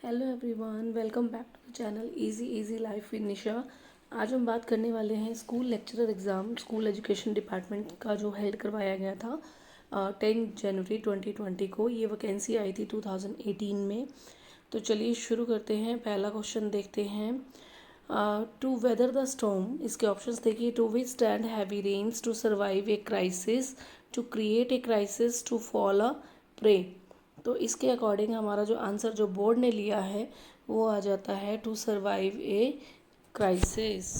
Hello everyone, welcome back to the channel easy easy life with Nisha. आज हम बात करने वाले हैं school lecturer exam school education department का जो हेल्ड करवाया गया था 10 जनवरी 2020 को। ये वैकेंसी आई थी 2018 में। तो चलिए शुरू करते हैं। पहला क्वेश्चन देखते हैं। टू वेदर द स्टॉर्म, इसके ऑप्शंस देखिए। To withstand heavy rains, to survive a crisis, to create a crisis, to fall a prey. तो इसके अकॉर्डिंग हमारा जो आंसर जो बोर्ड ने लिया है वो आ जाता है to survive a crisis.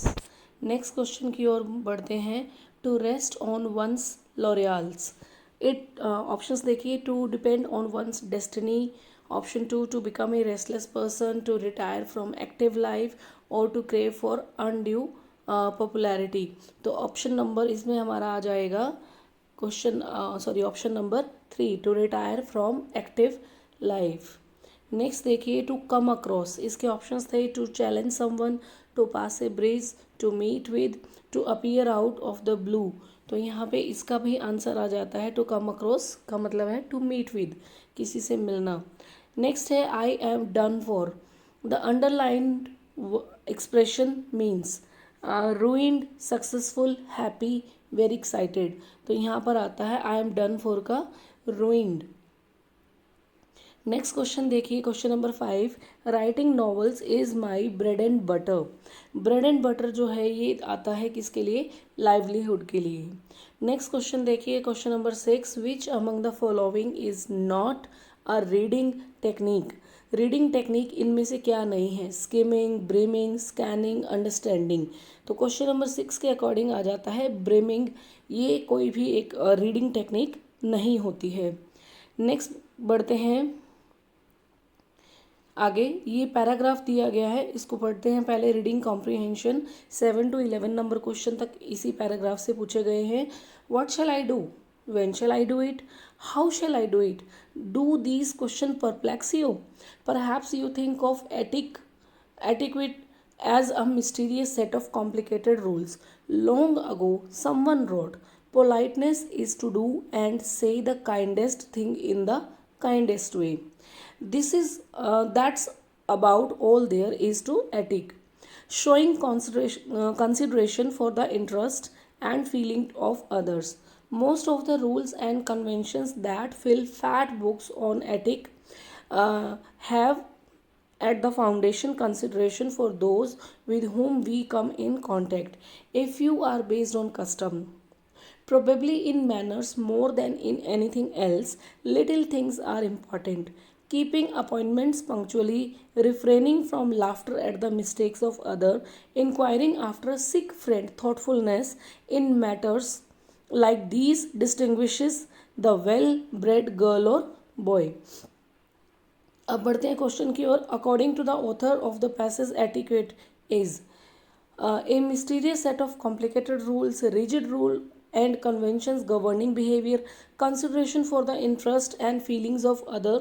Next question की ओर बढ़ते हैं। To rest on one's laurels, it options देखिए। To depend on one's destiny, option to to become a restless person, to retire from active life, और to crave for undue popularity. तो option number इसमें हमारा आ जाएगा option number 3, to retire from active life. Next देखिए। To come across, इसके options थे। To challenge someone, to pass a bridge, to meet with, to appear out of the blue. तो यहाँ पे इसका भी आंसर आ जाता है टू कम अक्रॉस का मतलब है टू मीट विद, किसी से मिलना। नेक्स्ट है I am done for. The underlined expression means ruined, successful, happy, very excited. तो यहाँ पर आता है आई एम डन फॉर का ruined। नेक्स्ट क्वेश्चन देखिए। Question number 5, writing novels is my bread and butter. Bread and butter जो है ये आता है किसके लिए? लाइवलीहुड के लिए। नेक्स्ट क्वेश्चन देखिए। Question number 6, which among the following is not a reading technique. Reading technique इनमें से क्या नहीं है? Skimming, brimming, scanning, understanding. तो क्वेश्चन नंबर 6 के अकॉर्डिंग आ जाता है ब्रिमिंग। ये कोई भी एक रीडिंग टेक्निक नहीं होती है। नेक्स्ट बढ़ते हैं आगे। ये पैराग्राफ दिया गया है, इसको पढ़ते हैं पहले। रीडिंग कॉम्प्रिहेंशन 7 to 11 नंबर क्वेश्चन तक इसी पैराग्राफ से पूछे गए हैं। What shall I do, when shall I do it, how shall I do it, do these questions perplex you, perhaps you think of etiquette as a mysterious set of complicated rules. Long ago, someone wrote, politeness is to do and say the kindest thing in the kindest way. This is that's about all there is to ethic. Showing consideration for the interest and feeling of others. Most of the rules and conventions that fill fat books on ethic have at the foundation consideration for those with whom we come in contact. A few are based on custom. Probably in manners more than in anything else, little things are important. Keeping appointments punctually, refraining from laughter at the mistakes of others, inquiring after a sick friend, thoughtfulness in matters like these distinguishes the well-bred girl or boy. अब बढ़ते हैं question की ओर। According to the author of the passage etiquette is a mysterious set of complicated rules, rigid rule and conventions governing behavior, consideration for the interest and feelings of other,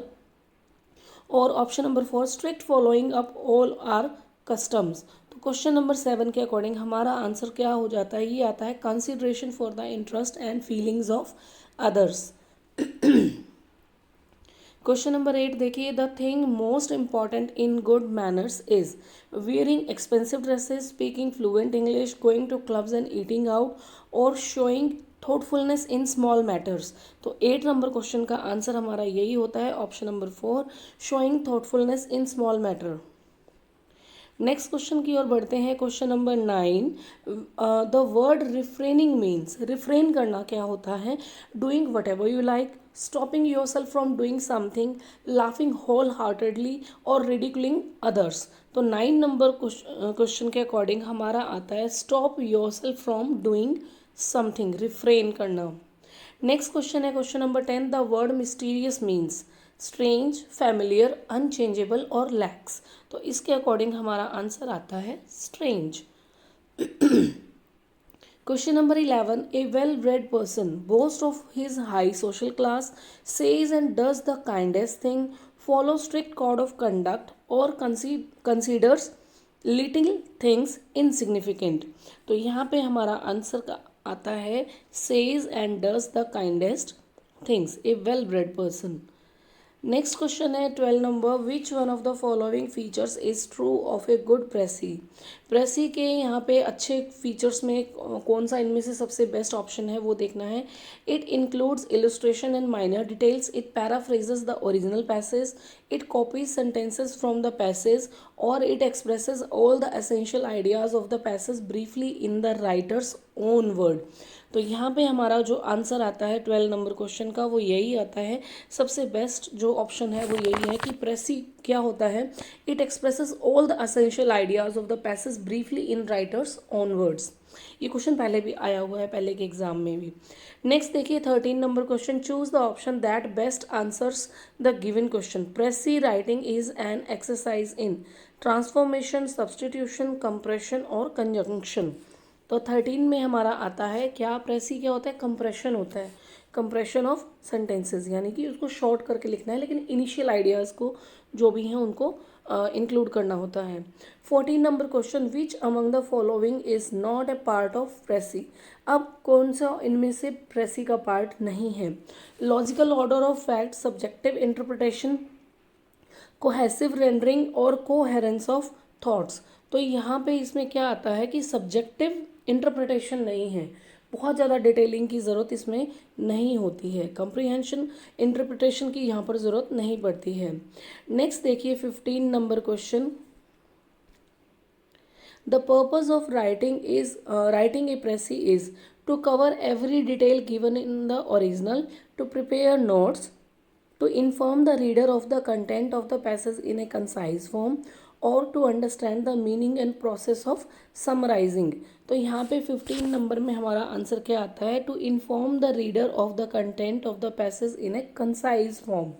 और option number 4, strict following up all our customs. तो question number 7 के according हमारा answer क्या हो जाता है? ये आता है consideration for the interest and feelings of others. Question number 8 देखिए। The thing most important in good manners is wearing expensive dresses, speaking fluent English, going to clubs and eating out, और showing thoughtfulness in small matters. तो 8 number question का answer हमारा यही होता है, option number 4, showing thoughtfulness in small matter. Next question की ओर बढ़ते हैं। Question number 9, the word refraining means, refrain करना क्या होता है? Doing whatever you like, stopping your self from doing something, laughing whole heartedly, और रिडिकुलिंग अदर्स। तो 9 नंबर क्वेश्चन के अकॉर्डिंग हमारा आता है stop your self from doing something, refrain करना। नेक्स्ट क्वेश्चन है question number 10, the word mysterious means strange, familiar, unchangeable और लैक्स। तो इसके अकॉर्डिंग हमारा आंसर आता है strange. Question number 11, A well bred person boast of his high social class, says and does the kindest thing, follow strict code of conduct, और considers little things insignificant. तो यहाँ पे हमारा आंसर आता है says and does the kindest things, a well bred person. Next question है 12 number, which one of the following features is true of a good precis. Precis के यहाँ पे अच्छे फीचर्स में कौन सा इनमें से सबसे बेस्ट ऑप्शन है वो देखना है। It includes illustration and minor details, it paraphrases the original passage, it copies sentences from the passage, और it expresses all the essential ideas of the passage briefly in the writer's own word. तो यहाँ पे हमारा जो answer आता है 12 number question का वो यही आता है। सबसे बेस्ट जो ऑप्शन है वो यही है कि प्रेसी क्या होता है, it expresses all the essential ideas of the passage briefly in writers own words. ये क्वेश्चन पहले भी आया हुआ है, पहले के एग्जाम में भी। नेक्स्ट देखिए 13 number question, choose the option that best answers the given question. प्रेसी writing is an exercise in transformation, substitution, compression और कंजंक्शन। तो 13 में हमारा आता है क्या, प्रेसी क्या होता है, कंप्रेशन होता है, कंप्रेशन ऑफ सेंटेंसेस, यानी कि उसको शॉर्ट करके लिखना है, लेकिन इनिशियल आइडियाज़ को जो भी हैं उनको इंक्लूड करना होता है। 14 number question, which among the following is not a part of precis. अब कौन सा इनमें से प्रेसी का पार्ट नहीं है। Logical order of fact, subjective interpretation, cohesive rendering और कोहेरेंस ऑफ थॉट्स। तो यहाँ पे इसमें क्या आता है कि सब्जेक्टिव इंटरप्रिटेशन नहीं है, बहुत ज़्यादा डिटेलिंग की ज़रूरत इसमें नहीं होती है, कंप्रीहेंशन इंटरप्रिटेशन की यहाँ पर ज़रूरत नहीं पड़ती है। नेक्स्ट देखिए 15 number question, the purpose of writing a precis is to cover every detail given in the original, to prepare notes, to inform the reader of the content of the passage in a concise form, or to understand the meaning and process of summarizing। तो यहाँ पे 15 number में हमारा answer क्या आता है, to inform the reader of the content of the passage in a concise form.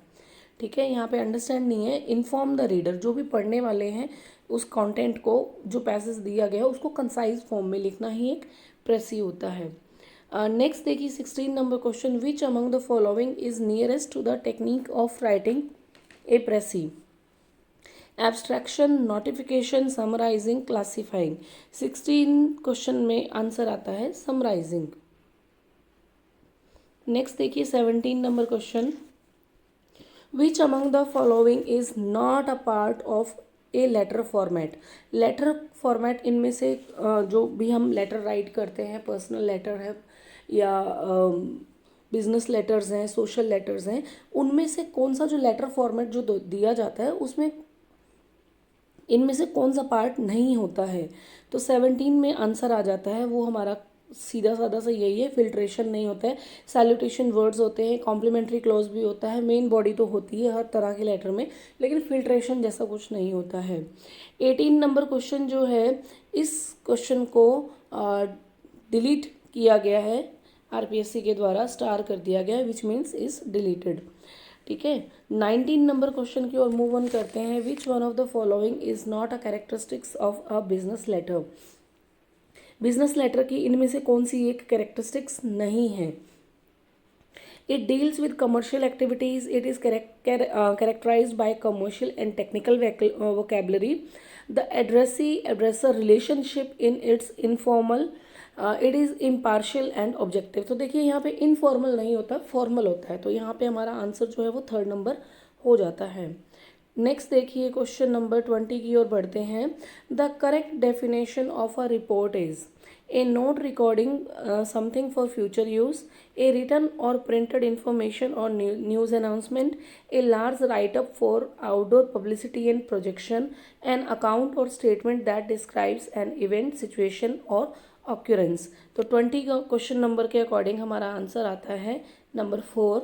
ठीक है, यहाँ पे अंडरस्टैंड नहीं है, इन्फॉर्म द रीडर, जो भी पढ़ने वाले हैं उस कंटेंट को, जो पैसेज दिया गया है उसको कंसाइज फॉर्म में लिखना ही एक प्रेसी होता है। नेक्स्ट देखिए 16 number question, which among the following is nearest to the technique of writing a precis. Abstraction, notification, summarising, classifying. 16 question में आंसर आता है समराइजिंग। नेक्स्ट देखिए 17 number question, which among the following is not a part of a letter format. Letter format इनमें से जो भी हम letter right करते हैं, पर्सनल लेटर है या बिजनेस लेटर्स हैं, सोशल लेटर्स हैं, उनमें से कौन सा जो लेटर फॉर्मेट जो दिया जाता है उसमें इनमें से कौन सा पार्ट नहीं होता है। तो 17 में आंसर आ जाता है वो हमारा सीधा साधा सा यही है, फिल्ट्रेशन नहीं होता है, सैल्यूटेशन वर्ड्स होते हैं, कॉम्प्लीमेंट्री क्लॉज भी होता है, मेन बॉडी तो होती है हर तरह के लेटर में, लेकिन फिल्ट्रेशन जैसा कुछ नहीं होता है। 18 नंबर क्वेश्चन जो है, इस क्वेश्चन को डिलीट किया गया है, आरपीएससी के द्वारा स्टार कर दिया गया है, विच मीन्स इज डिलीटेड। ठीक है, 19 नंबर क्वेश्चन की ओर मूव ऑन करते हैं, which one of the following is not a characteristics of a business letter. Business letter की इनमें से कौन सी एक कैरेक्टरिस्टिक्स नहीं है। It deals with commercial activities, it is characterised by commercial and technical vocabulary, the addresser relationship in its informal, it is impartial and objective. तो देखिए यहाँ पे इनफॉर्मल नहीं होता, फॉर्मल होता है, तो यहाँ पे हमारा आंसर जो है वो 3rd नंबर हो जाता है। नेक्स्ट देखिए क्वेश्चन नंबर 20 की ओर बढ़ते हैं, the correct definition of a report is a note recording something for future use, a written और प्रिंटेड इंफॉर्मेशन और news announcement, a large write up for outdoor publicity and projection, an account और statement that describes an event, situation और occurrence. तो 20 का question number के according हमारा answer आता है नंबर 4,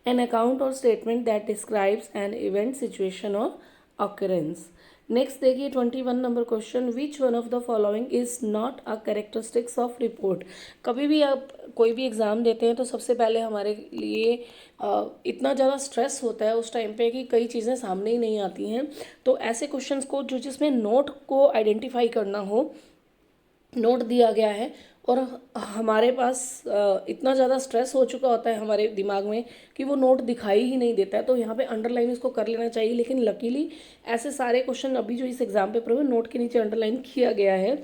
एन अकाउंट और statement that describes an event, situation और ऑक्यूरेंस। नेक्स्ट देखिए 21 number question, which one of the following is not a characteristics of report. कभी भी आप कोई भी एग्ज़ाम देते हैं तो सबसे पहले हमारे लिए इतना ज़्यादा स्ट्रेस होता है उस टाइम पे कि कई चीज़ें सामने ही नहीं आती हैं। तो ऐसे क्वेश्चंस को जो जिसमें नोट को आइडेंटिफाई करना हो, नोट दिया गया है और हमारे पास इतना ज़्यादा स्ट्रेस हो चुका होता है हमारे दिमाग में कि वो नोट दिखाई ही नहीं देता है, तो यहाँ पे अंडरलाइन इसको कर लेना चाहिए। लेकिन लकीली ऐसे सारे क्वेश्चन अभी जो इस एग्जाम पेपर में नोट के नीचे अंडरलाइन किया गया है,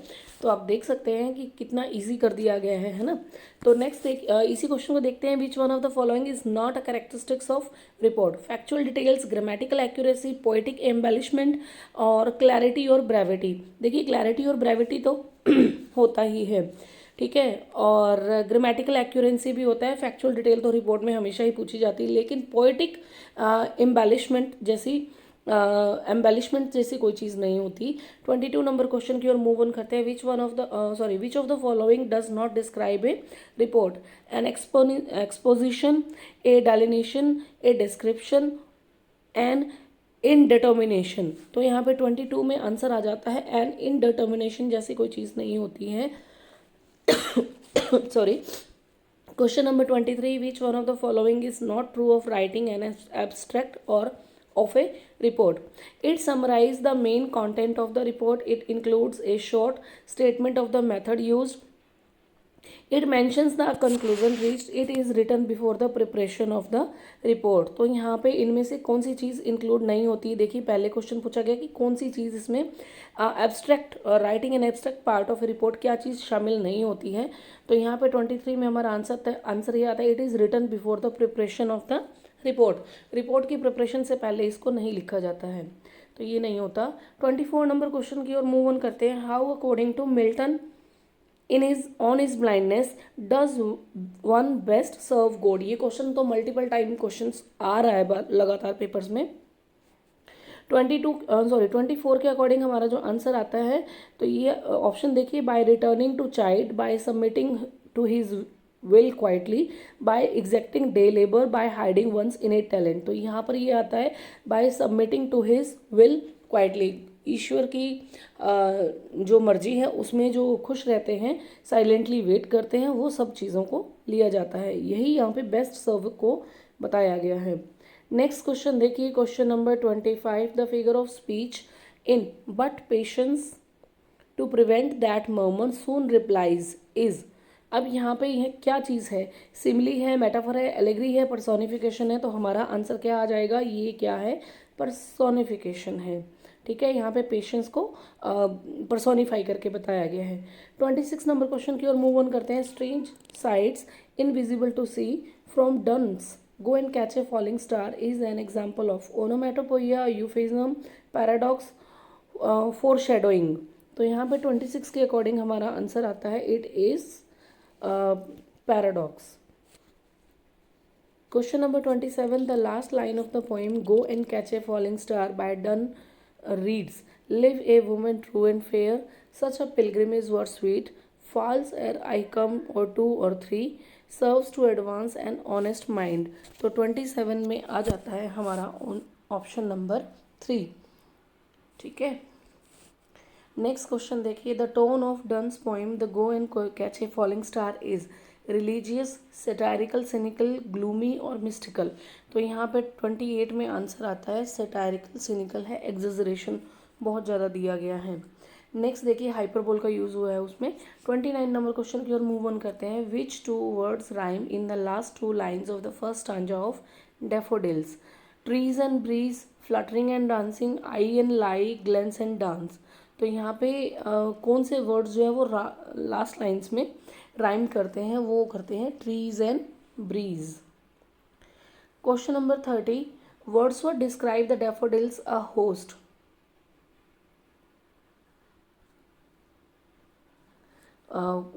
तो आप देख सकते हैं कि कितना ईजी कर दिया गया है ना। तो नेक्स्ट इसी क्वेश्चन को देखते हैं। Which one of the following is not a characteristics of report? Factual details, grammatical accuracy, poetic embellishment और क्लैरिटी और ब्रेविटी। देखिए क्लैरिटी और ब्रेविटी तो होता ही है, ठीक है, और ग्रामेटिकल एक्यूरेंसी भी होता है। फैक्चुअल डिटेल तो रिपोर्ट में हमेशा ही पूछी जाती है, लेकिन पोएटिक एम्बेलिशमेंट जैसी कोई चीज़ नहीं होती। 22 नंबर क्वेश्चन की ओर मूव ऑन करते हैं। Which of the following does not describe a report? An exposition, a delineation, a description, an indetermination. तो यहाँ पे 22 में आंसर आ जाता है एन इनडिटर्मिनेशन जैसी कोई चीज़ नहीं होती है। sorry. Question number 23. Which one of the following is not true of writing an abstract or of a report? It summarizes the main content of the report. It includes a short statement of the method used. It mentions the conclusion reached. It is written before the preparation of the report. तो यहाँ पे इनमें से कौन सी चीज़ include नहीं होती? देखिए पहले क्वेश्चन पूछा गया कि कौन सी चीज़ इसमें abstract writing an abstract part of report, क्या चीज़ शामिल नहीं होती है? तो यहाँ पे 23 में हमारा आंसर ये आता है, it is written before the preparation of the report. Report की प्रिपरेशन से पहले इसको नहीं लिखा जाता है, तो ये नहीं होता। 24 नंबर क्वेश्चन की ओर मूव ऑन करते हैं। How according to Milton on his blindness does one best serve God? ये क्वेश्चन तो मल्टीपल टाइम क्वेश्चन आ रहा है लगातार पेपर्स में। 24 के अकॉर्डिंग हमारा जो आंसर आता है, तो ये ऑप्शन देखिए, by returning to child, by submitting to his will quietly, by exacting day labour, by hiding once in a talent. तो यहाँ पर ये आता है by submitting to his will quietly. ईश्वर की जो मर्जी है उसमें जो खुश रहते हैं, साइलेंटली वेट करते हैं, वो सब चीज़ों को लिया जाता है। यही यहाँ पे बेस्ट सर्व को बताया गया है। नेक्स्ट क्वेश्चन देखिए, question number 25। The figure of speech in but patience to prevent that murmur soon replies is. अब यहाँ पे यह क्या चीज़ है? सिमिली है, मेटाफर है, एलेग्री है, पर्सोनिफिकेशन है। तो हमारा आंसर क्या आ जाएगा? ये क्या है? पर्सोनिफिकेशन है, ठीक है। यहाँ पे पेशेंस को पर्सोनिफाई करके बताया गया है। 26 नंबर क्वेश्चन की ओर मूव ऑन करते हैं। Strange sights invisible to see from Donne's go and catch a falling star is an example of onomatopoeia, euphemism, paradox, foreshadowing. तो यहाँ पे 26 के अकॉर्डिंग हमारा आंसर आता है, it is paradox. Question number 27. The last line of the poem "Go and Catch a Falling Star" by Donne reads: "Live a woman true and fair, such a pilgrimage were sweet. False ere I come, or two or three, serves to advance an honest mind." तो 27 में आ जाता है हमारा option number 3, ठीक है। Next question देखिए, the tone of Donne's poem the go and catch a falling star is religious, satirical, cynical, gloomy और mystical. तो यहाँ पे 28 में आंसर आता है सेटायरिकल, सिनिकल है, एग्जेजरेशन बहुत ज़्यादा दिया गया है। नेक्स्ट देखिए, हाइपरबोल का यूज़ हुआ है उसमें। 29 नंबर क्वेश्चन की ओर मूव ऑन करते हैं। Which two words rhyme in the last 2 lines of the first stanza of Daffodils? Trees and breeze, fluttering and dancing, I and lie, glance and dance. तो यहाँ पे कौन से वर्ड्स जो है वो लास्ट लाइन्स में राइम करते हैं? वो करते हैं trees and breeze. Question number 30। Wordsworth describe the daffodils a host.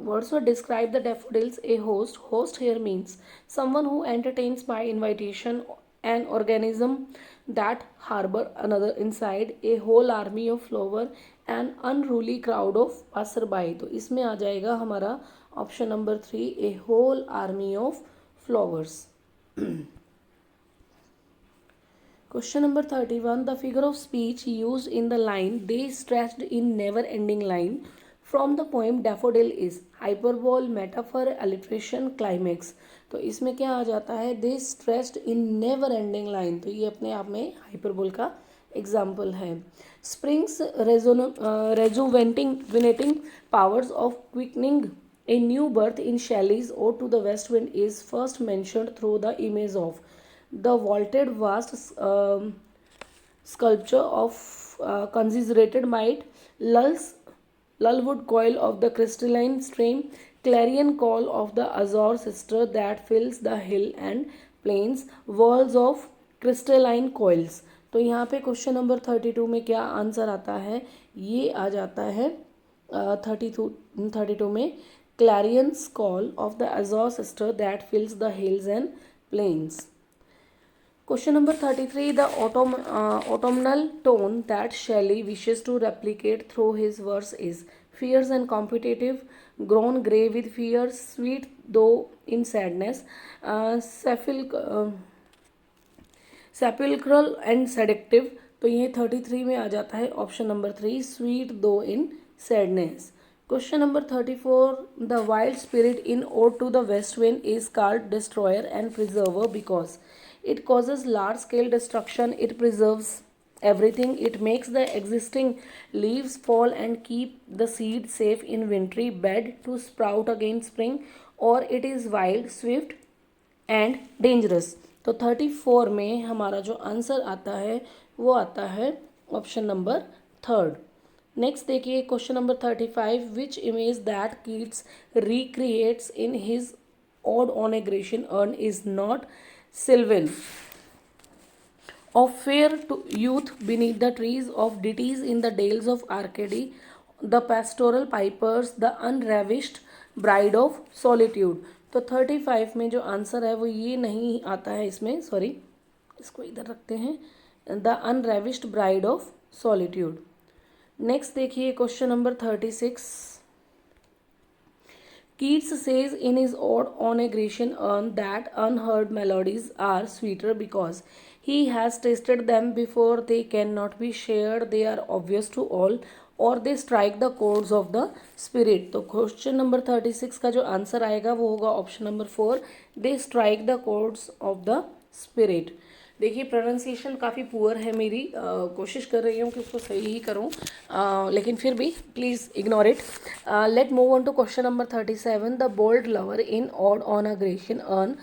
Wordsworth describe the daffodils a host. Host here means someone who entertains by invitation, an organism that harbor another inside, a whole army of flower, an unruly crowd of passerby। तो इसमें आ जाएगा हमारा option number 3, a whole army of flowers। Question number 31. The figure of speech used in the line "they stretched in never ending line" from the poem Daffodil is hyperbole, metaphor, alliteration, climax. तो इसमें क्या आ जाता है? They stretched in never ending line. तो ये अपने आप में हाइपरबोल का एग्जाम्पल है। Spring's rejuvenating powers of quickening A new birth in Shelley's Ode to the West Wind is first mentioned through the image of the vaulted vast sculpture of concentrated might, lullwood coil of the crystalline stream, clarion call of the azure sister that fills the hill and plains, walls of crystalline coils. तो यहाँ पे question number 32 में क्या answer आता है? ये आ जाता है 32 में clarions call of the azure sister that fills the hills and plains. Question number 33. The autumnal tone that Shelley wishes to replicate through his verse is fierce and competitive, grown grey with fear, sweet though in sadness, sepulchral and seductive. तो ये 33 में आ जाता है option number 3, sweet दो इन sadness. Question number 34. The wild spirit in Ode to the West Wind is called destroyer and preserver because it causes large scale destruction, it preserves everything, it makes the existing leaves fall and keep the seed safe in wintry bed to sprout again spring, or it is wild, swift and dangerous. तो 34 में हमारा जो answer आता है वो आता है option number 3. Next देखिए question number 35. Which image that Keats recreates in his odd on A Grecian earn is not Sylvan of fair to youth beneath the trees, of ditties in the dales of Arcady, the pastoral pipers, the unravished bride of solitude. तो 35 में जो answer है वो ये नहीं आता है इसमें, सॉरी इसको इधर रखते हैं, the unravished bride of solitude. Next देखिए question number 36. Keats says in his ode on a Grecian urn that unheard melodies are sweeter because he has tasted them before. They cannot be shared, they are obvious to all, or they strike the chords of the spirit. तो question number 36 का जो answer आएगा वो होगा option number 4, they strike the chords of the spirit. देखिए pronunciation काफ़ी poor है मेरी, कोशिश कर रही हूँ कि उसको सही ही करूँ, लेकिन फिर भी please ignore it. Let move on to question number 37. The bold lover in ode on a Grecian urn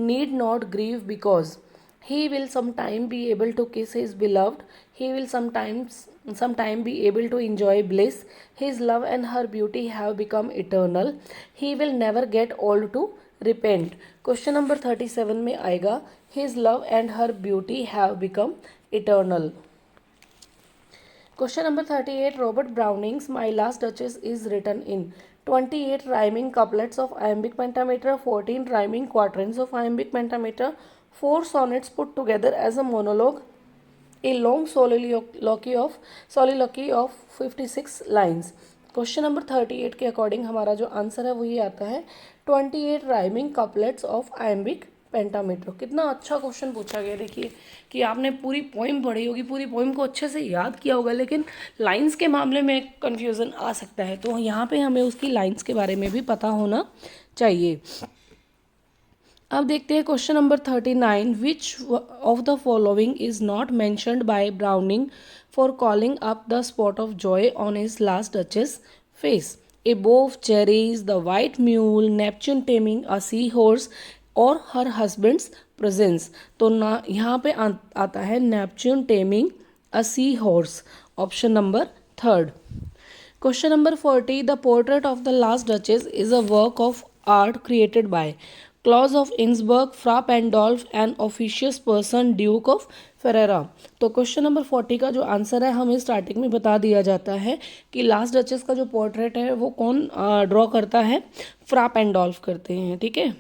need not grieve because he will sometime be able to kiss his beloved, he will sometime be able to enjoy bliss, his love and her beauty have become eternal, he will never get old to repent. Question number 37 में आएगा his love and her beauty have become eternal. Question number 38. Robert Browning's My Last Duchess is written in 28 rhyming couplets of iambic pentameter, 14 rhyming quatrains of iambic pentameter, 4 sonnets put together as a monologue, a long soliloquy of 56 lines. Question number 38 के according हमारा जो answer है वो ये आता है 28 rhyming couplets of iambic pentameter. कितना अच्छा क्वेश्चन पूछा गया. देखिए कि आपने पूरी पोइम पढ़ी होगी, पूरी पोइम को अच्छे से याद किया होगा, लेकिन लाइंस के मामले में कन्फ्यूज़न आ सकता है, तो यहाँ पे हमें उसकी लाइंस के बारे में भी पता होना चाहिए. अब देखते हैं question number 39. Which of the following is not mentioned by Browning for calling up the spot of joy on his last duchess face? A bow of cherries, the white mule, Neptune taming a seahorse और her husband's presence. तो ना यहाँ पे आता है Neptune taming a sea horse, option number 3. Question number 40. The portrait of the last duchess is a work of art created by Claus of Innsbruck, Fra Pandolf and officious person Duke of Ferrara. तो question number 40 का जो answer है हमें starting में बता दिया जाता है कि लास्ट डचेस का जो पोर्ट्रेट है वो कौन ड्रॉ करता है, फ्रा पेंडोल्फ करते हैं. ठीक है.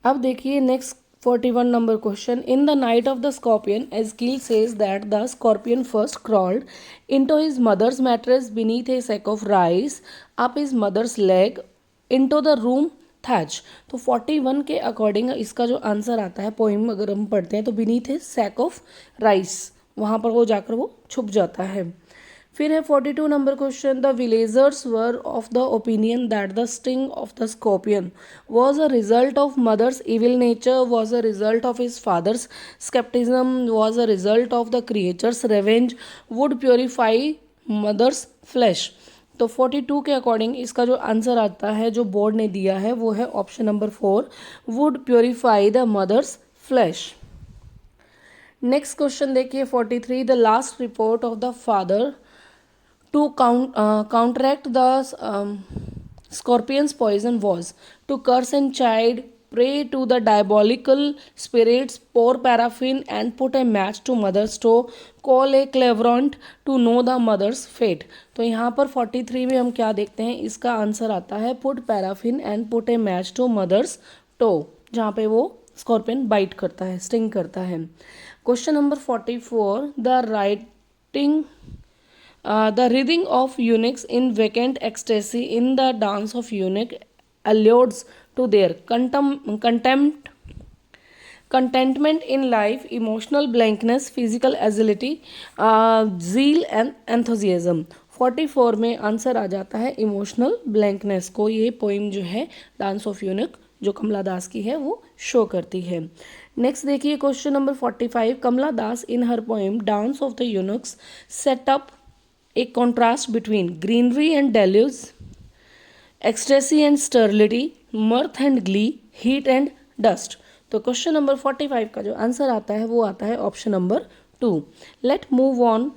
अब देखिए next 41 number question. In the night of the scorpion Ezekiel says that the scorpion first crawled into his mother's mattress beneath a sack of rice up his mother's leg into the room thatch. तो 41 के according इसका जो answer आता है, poem अगर हम पढ़ते हैं तो beneath a sack of rice, वहाँ पर वो जाकर वो छुप जाता है. फिर है 42 number question. The villagers were of the opinion that the sting of the scorpion was a result of mother's evil nature, was a result of his father's scepticism, was a result of the creature's revenge, would purify mother's flesh. तो 42 के according इसका जो answer आता है जो board ने दिया है वो है option number 4, would purify the mother's flesh. Next question देखिए 43, the last report of the father to counteract the scorpion's poison was to curse and chide, pray to the diabolical spirits, pour paraffin and put a match to mother's toe, call a clairvoyant to know the mother's fate। तो यहाँ पर 43 में हम क्या देखते हैं, इसका answer आता है put paraffin and put a match to mother's toe, जहाँ पे वो स्कॉर्पियन बाइट करता है, स्टिंग करता है। Question number 44, the writing the writhing of eunuchs in vacant ecstasy in the dance of eunuch alludes to their contentment in life, emotional blankness, physical agility, zeal and enthusiasm। 44 में answer आ जाता है emotional blankness को, ये poem जो है dance of unique जो कमला दास की है वो शो करती है। नेक्स्ट देखिए question number 45, Kamala Das in her poem dance of the eunuchs set up a contrast between greenery and deluge, ecstasy and sterility, mirth and glee, heat and dust। तो question number 45 का जो आंसर आता है वो आता है option number 2। Let move on.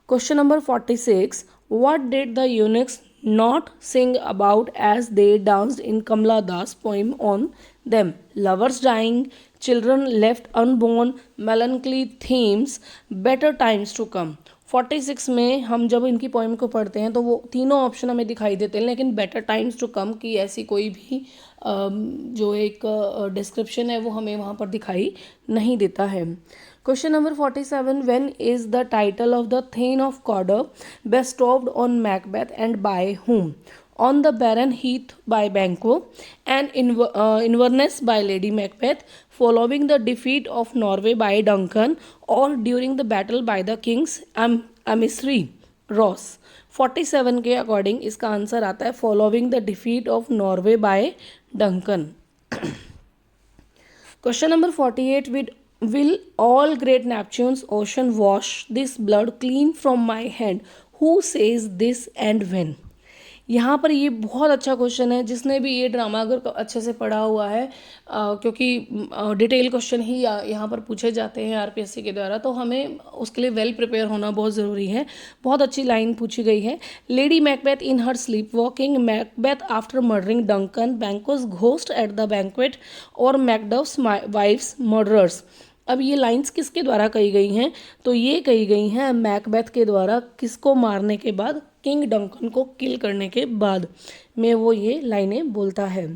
Question number 46, what did the eunuchs not sing about as they danced in Kamala Das poem on them? Lovers dying, children left unborn, melancholy themes, better times to come। 46 में हम जब इनकी poem को पढ़ते हैं तो वो तीनों ऑप्शन हमें दिखाई देते हैं, लेकिन बेटर टाइम्स टू कम की ऐसी कोई भी जो एक डिस्क्रिप्शन है वो हमें वहाँ पर दिखाई नहीं देता है। Question number 47, when is the title of the thane of Cawdor bestowed on Macbeth and by whom? On the barren heath by Banquo, and Inverness by Lady Macbeth, following the defeat of Norway by Duncan, or during the battle by the king's emissary Ross। 47 के according इसका answer आता है following the defeat of Norway by Duncan. Question number 48, will all great Neptune's ocean wash this blood clean from my hand? Who says this and when? यहाँ पर ये बहुत अच्छा question है, जिसने भी ये ड्रामा अगर अच्छे से पढ़ा हुआ है, क्योंकि डिटेल क्वेश्चन ही यहाँ पर पूछे जाते हैं आरपीएससी के द्वारा, तो हमें उसके लिए वेल प्रिपेयर होना बहुत ज़रूरी है। बहुत अच्छी लाइन पूछी गई है, Lady Macbeth in her sleep walking, Macbeth after murdering Duncan, Banquo's ghost at the banquet, और मैकडफ्स वाइफ्स मर्डरर्स। अब ये लाइंस किसके द्वारा कही गई हैं, तो ये कही गई हैं मैकबेथ के द्वारा, किसको मारने के बाद, किंग डंकन को किल करने के बाद में वो ये लाइनें बोलता है।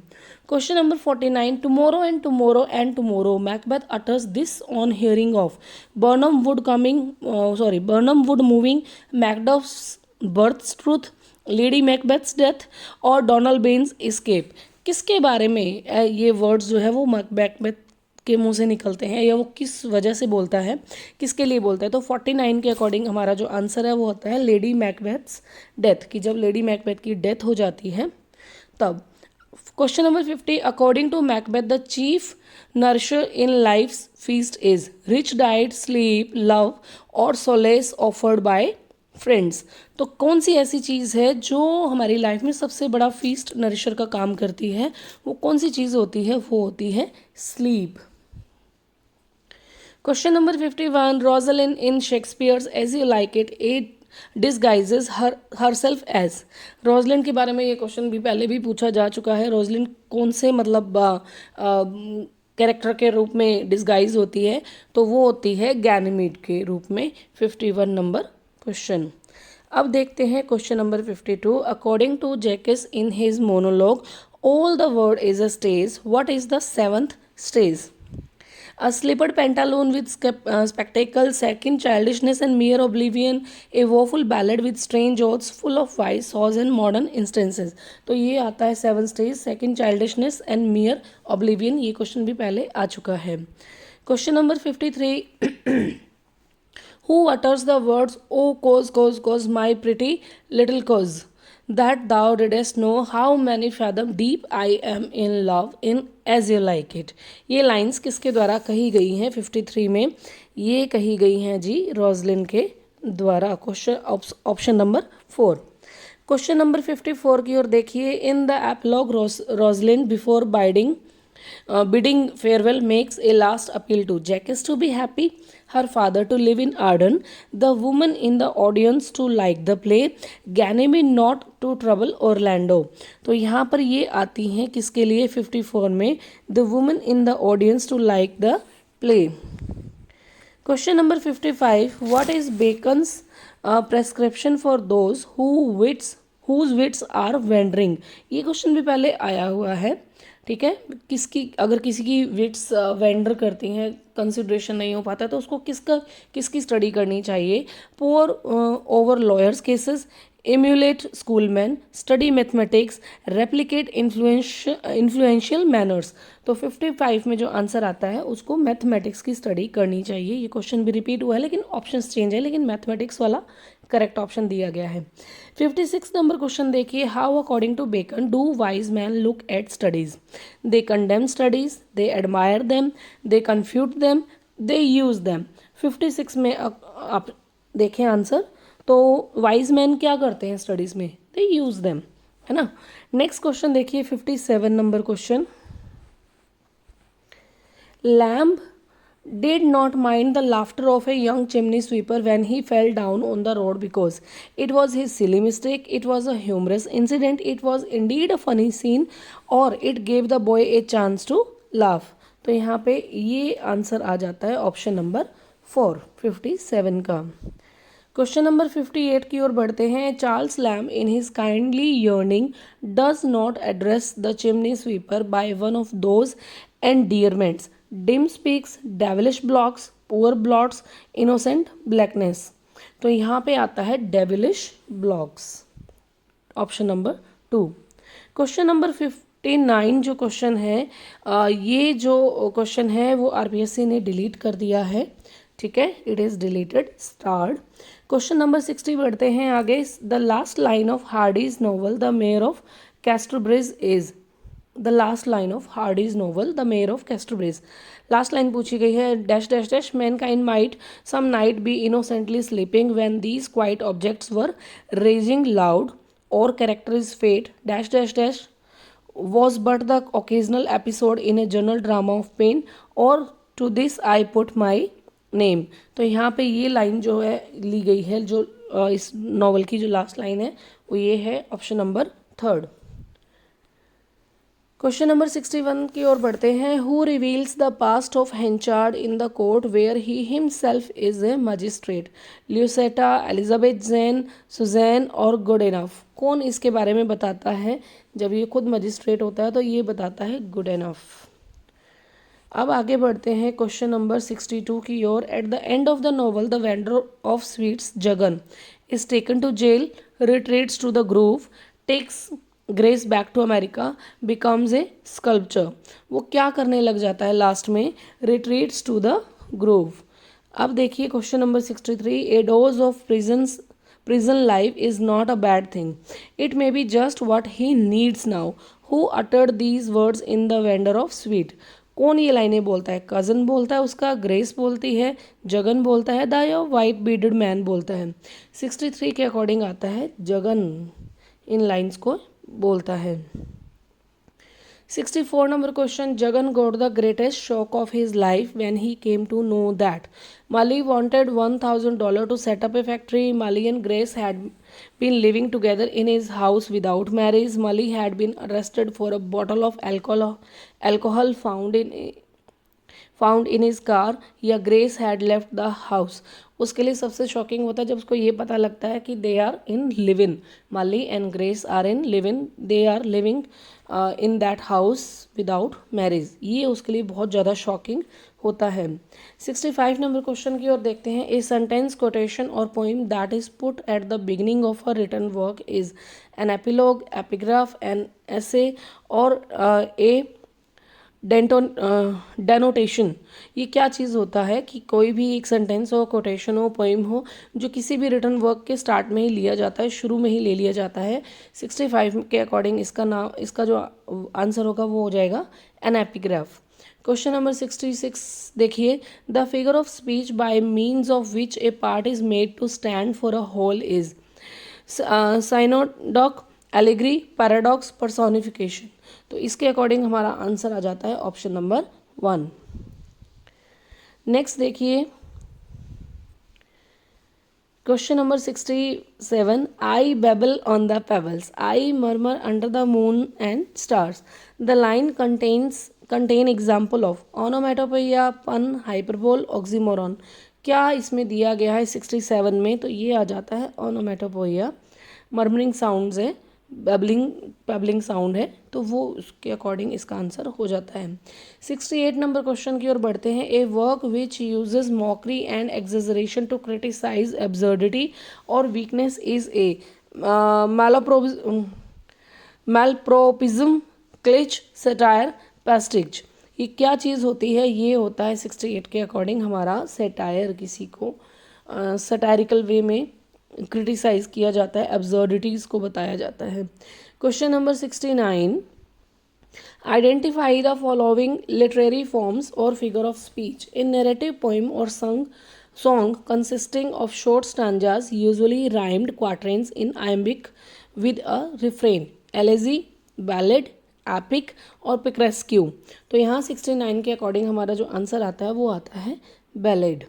Question number 49, tomorrow and tomorrow and tomorrow Macbeth utters this on hearing of Birnam Wood moving, Macduff's birth's truth, Lady Macbeth's death, और डोनाल्ड बेन्स एस्केप। किसके बारे में ये वर्ड्स जो है वो मैकबेथ के मुंह से निकलते हैं, या वो किस वजह से बोलता है, किसके लिए बोलता है? तो 49 के अकॉर्डिंग हमारा जो आंसर है वो होता है लेडी मैकबेथ्स डेथ, कि जब लेडी मैकबेथ की डेथ हो जाती है तब। Question number 50, according to Macbeth the chief nourisher in life's feast is rich diet, sleep, love, और सोलेस ऑफर्ड बाय फ्रेंड्स। तो कौन सी ऐसी चीज़ है जो हमारी लाइफ में सबसे बड़ा फीस्ट नरिशर का काम करती है? वो कौन सी चीज़ होती है? वो होती है sleep. Question number 51, Rosalind in Shakespeare's As You Like It disguises herself as. Rosalind के बारे में ये क्वेश्चन भी पहले भी पूछा जा चुका है। रोजलिन कौन से मतलब कैरेक्टर के रूप में डिसगाइज होती है? तो वो होती है गैनीमीड के रूप में। 51 नंबर क्वेश्चन। अब देखते हैं question number 52, according to Jaques in his monologue all the world is a stage, what is the 7th stage? A slippered pantaloon with spectacles, second childishness and mere oblivion, a woeful ballad with strange oaths full of wise saws and modern instances। तो ये आता है 7th stage, second childishness and mere oblivion। ये question भी पहले आ चुका है। Question number 53, who utters the words oh cause my pretty little cause, that thou didst know how many fathom deep I am in love in as you like it। ये lines किसके द्वारा कही गई हैं 53 में? ये कही गई हैं जी रोजलिन के द्वारा। Question option number 4। Question number 54 की ओर देखिए। In the epilogue Rosalind before bidding farewell makes a last appeal to Jacques to be happy, her father to live in Arden, the woman in the audience to like the play, Ganymede not to trouble Orlando। तो यहाँ पर ये आती हैं किसके लिए 54 में, the woman in the audience to like the play। Question number 55, what is Bacon's prescription for those whose wits are wandering। ये क्वेश्चन भी पहले आया हुआ है, ठीक है। अगर किसी की विट्स वेंडर करती हैं, कंसिडरेशन नहीं हो पाता, तो उसको किसकी स्टडी करनी चाहिए। Pour over lawyers cases, emulate schoolmen, study mathematics, replicate influential manners। तो 55 में जो आंसर आता है उसको मैथमेटिक्स की स्टडी करनी चाहिए। ये क्वेश्चन भी रिपीट हुआ है लेकिन ऑप्शंस चेंज है, लेकिन मैथमेटिक्स वाला करेक्ट ऑप्शन दिया गया है। 56 नंबर क्वेश्चन देखिए। How according to Bacon do wise man look at studies. They condemn studies, they admire them, they confute them, they use them. 56 में आप देखें आंसर, तो वाइज मैन क्या करते हैं स्टडीज़ में, दे यूज़ देम, है ना। नेक्स्ट क्वेश्चन देखिए 57 number question. Lamb did not mind the laughter of a young chimney sweeper when he fell down on the road because it was his silly mistake, it was a humorous incident, it was indeed a funny scene, or it gave the boy a chance to laugh। तो यहाँ पे ये answer आ जाता है option number 4 57 का। Question number 58 की ओर बढ़ते हैं। Charles Lamb in his kindly yearning does not address the chimney sweeper by one of those endearments, dim specks, devilish blocks, poor blots, innocent blackness. तो यहाँ पे आता है devilish blocks, option number 2। Question number 59 जो question है, ये जो question है वो आरपीएससी ने डिलीट कर दिया है, ठीक है, it is deleted starred. Question number 60 बढ़ते हैं आगे। The last line of Hardy's novel the Mayor of Casterbridge is. The last line of Hardy's novel the Mayor of Casterbridge. Last line पूछी गई है, dash dash dash mankind might some night be innocently sleeping when these quiet objects were raging loud, और character is fate dash dash dash was but the occasional episode in a general drama of pain, और to this I put my name। तो यहाँ पे ये line जो है ली गई है, जो इस नॉवल की जो लास्ट लाइन है वो ये है, ऑप्शन नंबर 3। क्वेश्चन नंबर 61 की ओर बढ़ते हैं। Who reveals the past of Henchard in the court where he himself is a magistrate, Lucetta, Elizabeth Jane, Susan और गुड इनफ। कौन इसके बारे में बताता है जब ये खुद मजिस्ट्रेट होता है, तो ये बताता है गुड इनफ। अब आगे बढ़ते हैं क्वेश्चन नंबर 62 की ओर। At the end of the novel the vendor of sweets Jagan is taken to jail, retreats to the grove, takes Grace back to America, becomes a sculpture. वो क्या करने लग जाता है लास्ट में, रिट्रीट्स टू द ग्रोव। अब देखिए question number 63। A dose of prison life is not a bad thing, it may be just what he needs now, who uttered these words in the vendor of sweet। कौन ये लाइनें बोलता है, cousin बोलता है उसका, ग्रेस बोलती है, जगन बोलता है, द वाइट बीडेड मैन बोलता है। 63 के अकॉर्डिंग आता है जगन इन लाइन्स को बोलता है। 64 number question. Jagan got the greatest shock of his life when he came to know that Mali wanted $1,000 to set up a factory. Mali and Grace had been living together in his house without marriage. Mali had been arrested for a bottle of alcohol found in his car, या grace had left the house. उसके लिए सबसे shocking होता है जब उसको ये पता लगता है कि they are in live in, Mali and Grace are in live in, they are living in that house without marriage. ये उसके लिए बहुत ज़्यादा शॉकिंग होता है। 65 नंबर क्वेश्चन की ओर देखते हैं। ए सेंटेंस, कोटेशन और poem that is put at the beginning of a written work is an epilogue, epigraph, an essay और ए डेनोटेशन। ये क्या चीज़ होता है कि कोई भी एक सेंटेंस हो, कोटेशन हो, पोइम हो, जो किसी भी रिटन वर्क के स्टार्ट में ही लिया जाता है, शुरू में ही ले लिया जाता है। 65 के अकॉर्डिंग इसका जो आंसर होगा वो हो जाएगा एन एपिग्राफ। क्वेश्चन नंबर 66 देखिए, the figure of speech by means of which a part is made to stand for a whole is synecdoche, allegory, paradox, personification. तो इसके अकॉर्डिंग हमारा आंसर आ जाता है ऑप्शन नंबर 1। नेक्स्ट देखिए, question number 67, I babble on the pebbles, I murmur under the moon and stars, the line contain example of onomatopoeia, pun, hyperbole, oxymoron. क्या इसमें दिया गया है 67 में? तो ये आ जाता है ओनोमेटोपोइया। मर्मरिंग साउंड्स है, बेबलिंग साउंड है, तो वो उसके अकॉर्डिंग इसका आंसर हो जाता है। 68 नंबर क्वेश्चन की ओर बढ़ते हैं। A work which uses mockery and exaggeration to criticise absurdity और weakness is a malapropism, cliche, satire, pastiche. ये क्या चीज़ होती है? ये होता है 68 के अकॉर्डिंग हमारा सेटायर, किसी को सटायरिकल वे में क्रिटिसाइज किया जाता है, एब्सर्डिटीज़ को बताया जाता है। Question number 69, identify the following literary forms और figure of speech in narrative poem और song consisting of short stanzas usually rhymed quatrains in iambic with a refrain, elegy, ballad, epic और पिक्रेस्क्यू। तो यहाँ 69 के अकॉर्डिंग हमारा जो answer आता है वो आता है बैलेड।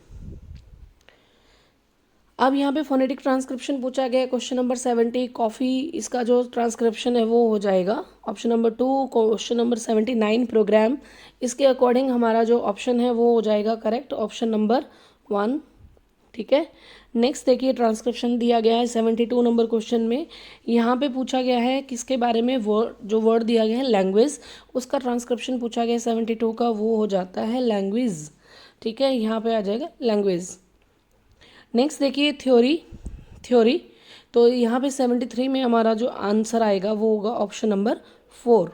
अब यहाँ पे फोनेटिक ट्रांसक्रिप्शन पूछा गया है। क्वेश्चन नंबर 70, कॉफ़ी, इसका जो ट्रांसक्रिप्शन है वो हो जाएगा option number 2। Question number 79, program, इसके अकॉर्डिंग हमारा जो ऑप्शन है वो हो जाएगा करेक्ट, ऑप्शन नंबर 1। ठीक है, नेक्स्ट देखिए, ट्रांसक्रिप्शन दिया गया है 72 नंबर क्वेश्चन में। यहाँ पे पूछा गया है किसके बारे में? जो वर्ड दिया गया है लैंग्वेज, उसका ट्रांसक्रिप्शन पूछा गया है 72 का, वो हो जाता है लैंग्वेज। ठीक है, यहाँ पे आ जाएगा लैंग्वेज। नेक्स्ट देखिए, थ्योरी, तो यहाँ पे 73 में हमारा जो आंसर आएगा वो होगा option number 4।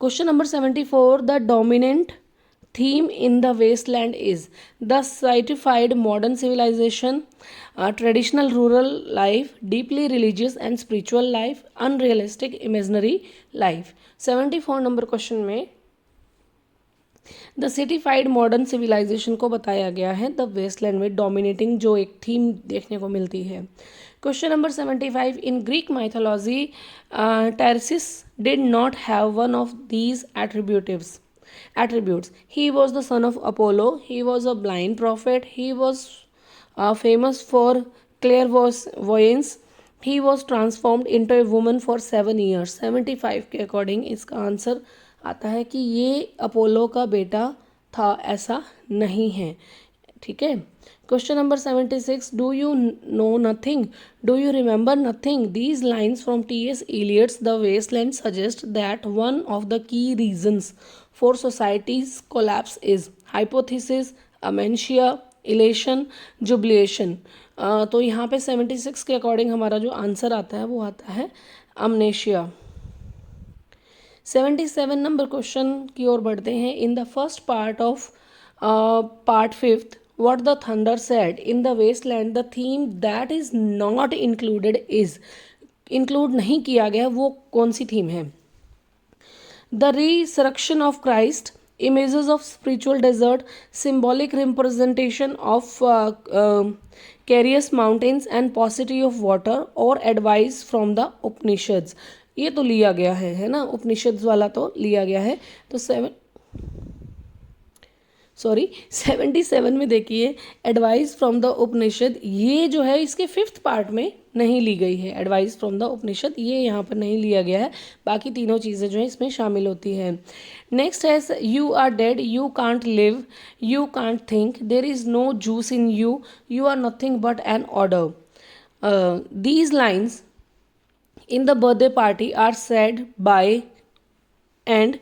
Question number 74, the dominant theme in the Waste Land is the citified modern civilisation, traditional rural life, deeply religious and spiritual life, unrealistic imaginary life. 74 number question में द सिटीफाइड मॉडर्न सिविलाइजेशन को बताया गया है the Westland में dominating जो एक theme देखने को मिलती है। Question number 75, in Greek mythology Tiresias did not have one of these attributes. He was the son of Apollo, he was a blind prophet, he was famous for clairvoyance, he was transformed into a woman for 7 years। 75 के according इसका answer आता है कि ये Apollo का बेटा था, ऐसा नहीं है। ठीक है, question number 76, do you know nothing, do you remember nothing, these lines from T.S. Eliot's the Waste Land suggest that one of the key reasons for society's collapse is hypothesis, amnesia, elation, jubilation. तो यहाँ पे 76 के according हमारा जो answer आता है वो आता है अमनेशिया। 77 नंबर क्वेश्चन की ओर बढ़ते हैं। In the first part of part 5th, what the thunder said in the wasteland, the theme that is not included is, include नहीं किया गया वो कौन सी थीम है? The resurrection of Christ, images of spiritual desert, symbolic representation of carious mountains and paucity of water, or advice from the Upanishads। ये तो लिया गया है ना, उपनिषद वाला तो लिया गया है। तो 77 में देखिए, एडवाइस फ्रॉम द उपनिषद, ये जो है इसके 5th पार्ट में नहीं ली गई है। एडवाइस फ्रॉम द उपनिषद ये यहाँ पर नहीं लिया गया है, बाकी तीनों चीज़ें जो है इसमें शामिल होती हैं। नेक्स्ट है, you are dead, you can't live, you can't think, there is no juice in you, you are nothing but an order. These lines in the birthday party are said by and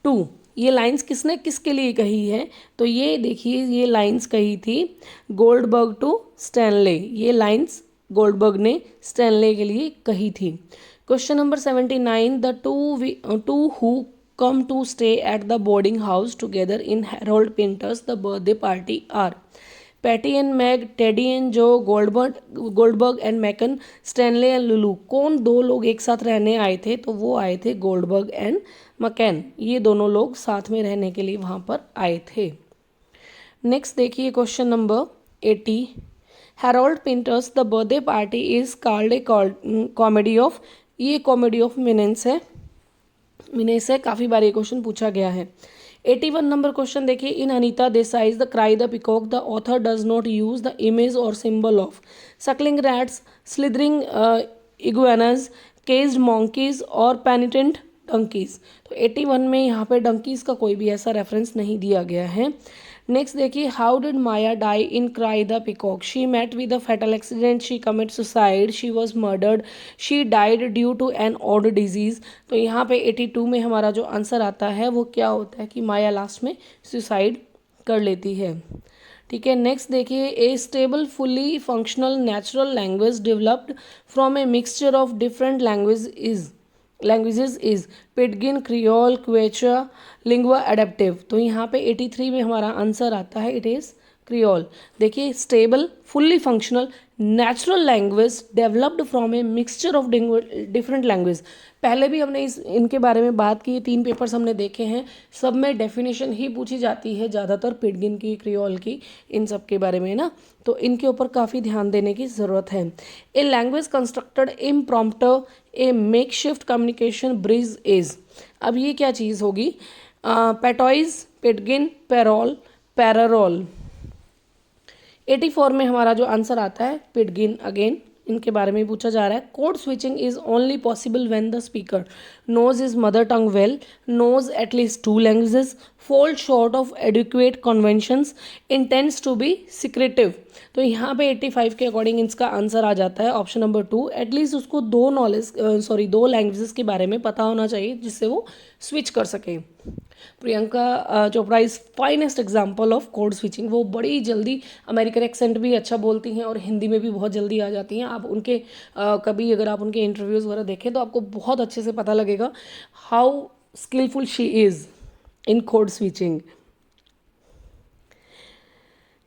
two. ये lines किसने किसके लिए कही है? तो ये देखिए, ये लाइंस कही थी गोल्डबर्ग टू स्टैनले। ये लाइंस गोल्डबर्ग ने स्टैनले के लिए कही थी। Question number 79, the two who come to stay at the boarding house together in Harold Pinter's the birthday party are Petey and Meg, Teddy and Joe, Goldberg and McCann, Stanley and Lulu. कौन दो लोग एक साथ रहने आए थे? तो वो आए थे गोल्डबर्ग एंड मकैन, ये दोनों लोग साथ में रहने के लिए वहाँ पर आए थे। नेक्स्ट देखिए question number 80। Harold Pinter's the birthday Party is called a comedy of, ये कॉमेडी ऑफ मिनेंस है, मिनेस है, काफ़ी बार ये क्वेश्चन पूछा गया है। 81 नंबर क्वेश्चन देखिए, in Anita Desai the cry the peacock the author does not use the image और symbol of suckling rats, slithering iguanas, caged monkeys और पेनिटेंट डंकीज। तो 81 में यहाँ पे डंकीज का कोई भी ऐसा रेफरेंस नहीं दिया गया है। नेक्स्ट देखिए, how did Maya die in cry the peacock, she met with a fatal accident, she commit suicide, she was murdered, she died due to an odd disease. तो यहाँ पे 82 में हमारा जो आंसर आता है वो क्या होता है कि माया लास्ट में सुसाइड कर लेती है। ठीक है, नेक्स्ट देखिए, a stable fully functional natural language developed from a mixture of different languages is pidgin, creole, Quechua, lingua adaptive. तो यहाँ पे 83 में हमारा आंसर आता है, इट इज़ क्रियोल। देखिए, stable fully functional natural language developed from a mixture of different language, पहले भी हमने इनके बारे में बात की, 3 पेपर्स हमने देखे हैं, सब में डेफिनेशन ही पूछी जाती है ज़्यादातर पिडगिन की, क्रियोल की, इन सब के बारे में ना, तो इनके ऊपर काफ़ी ध्यान देने की ज़रूरत है। A language constructed impromptu a makeshift communication bridge is, अब ये क्या चीज़ होगी, पेटॉइज, पिडगिन, पेरोल, पैरारोल। 84 में हमारा जो आंसर आता है पिडगिन, अगेन इनके बारे में पूछा जा रहा है। Code switching is only possible when the speaker knows is mother tongue well, knows at least 2 languages, fall short of educate conventions, intends to be secretive. तो यहाँ पे 85 के अकॉर्डिंग इसका आंसर आ जाता है ऑप्शन नंबर 2, एटलीस्ट उसको 2 लैंग्वेजेस के बारे में पता होना चाहिए जिससे वो स्विच कर सके। Priyanka Chopra is finest example of code switching, वो बड़ी जल्दी अमेरिकन एक्सेंट भी अच्छा बोलती हैं और हिंदी में भी बहुत जल्दी आ जाती हैं। आप उनके कभी अगर आप उनके इंटरव्यूज़ वगैरह देखें तो आपको बहुत अच्छे से पता लगेगा how skilful she is in code switching.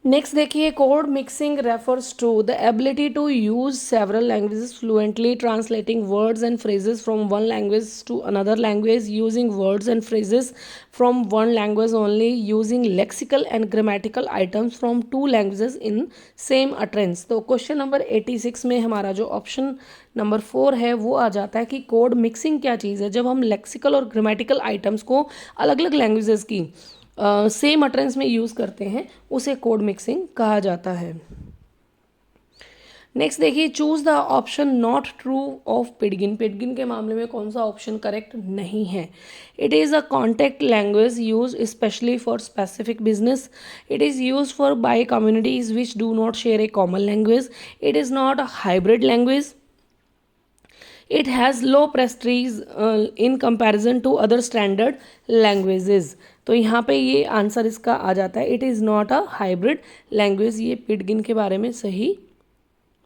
Next देखिए, code mixing refers to the ability to use several languages fluently, translating words and phrases from one language to another language, using words and phrases from one language only, using lexical and grammatical items from 2 languages in same utterance. तो question number 86 में हमारा जो option number 4 है वो आ जाता है कि कोड मिक्सिंग क्या चीज़ है, जब हम लेक्सिकल और ग्रामेटिकल आइटम्स को अलग अलग लैंग्वेजेस की सेम अटरेंस में यूज़ करते हैं उसे कोड मिक्सिंग कहा जाता है। नेक्स्ट देखिए, choose the option not true of pidgin, pidgin के मामले में कौन सा ऑप्शन करेक्ट नहीं है। It is a contact language use specially for specific business, it is use for by communities which do not share a common language, it is not a hybrid language, it has low prestige in comparison to other standard languages। तो यहाँ पे ये answer इसका आ जाता है, it is not a hybrid language, ये पिडगिन के बारे में सही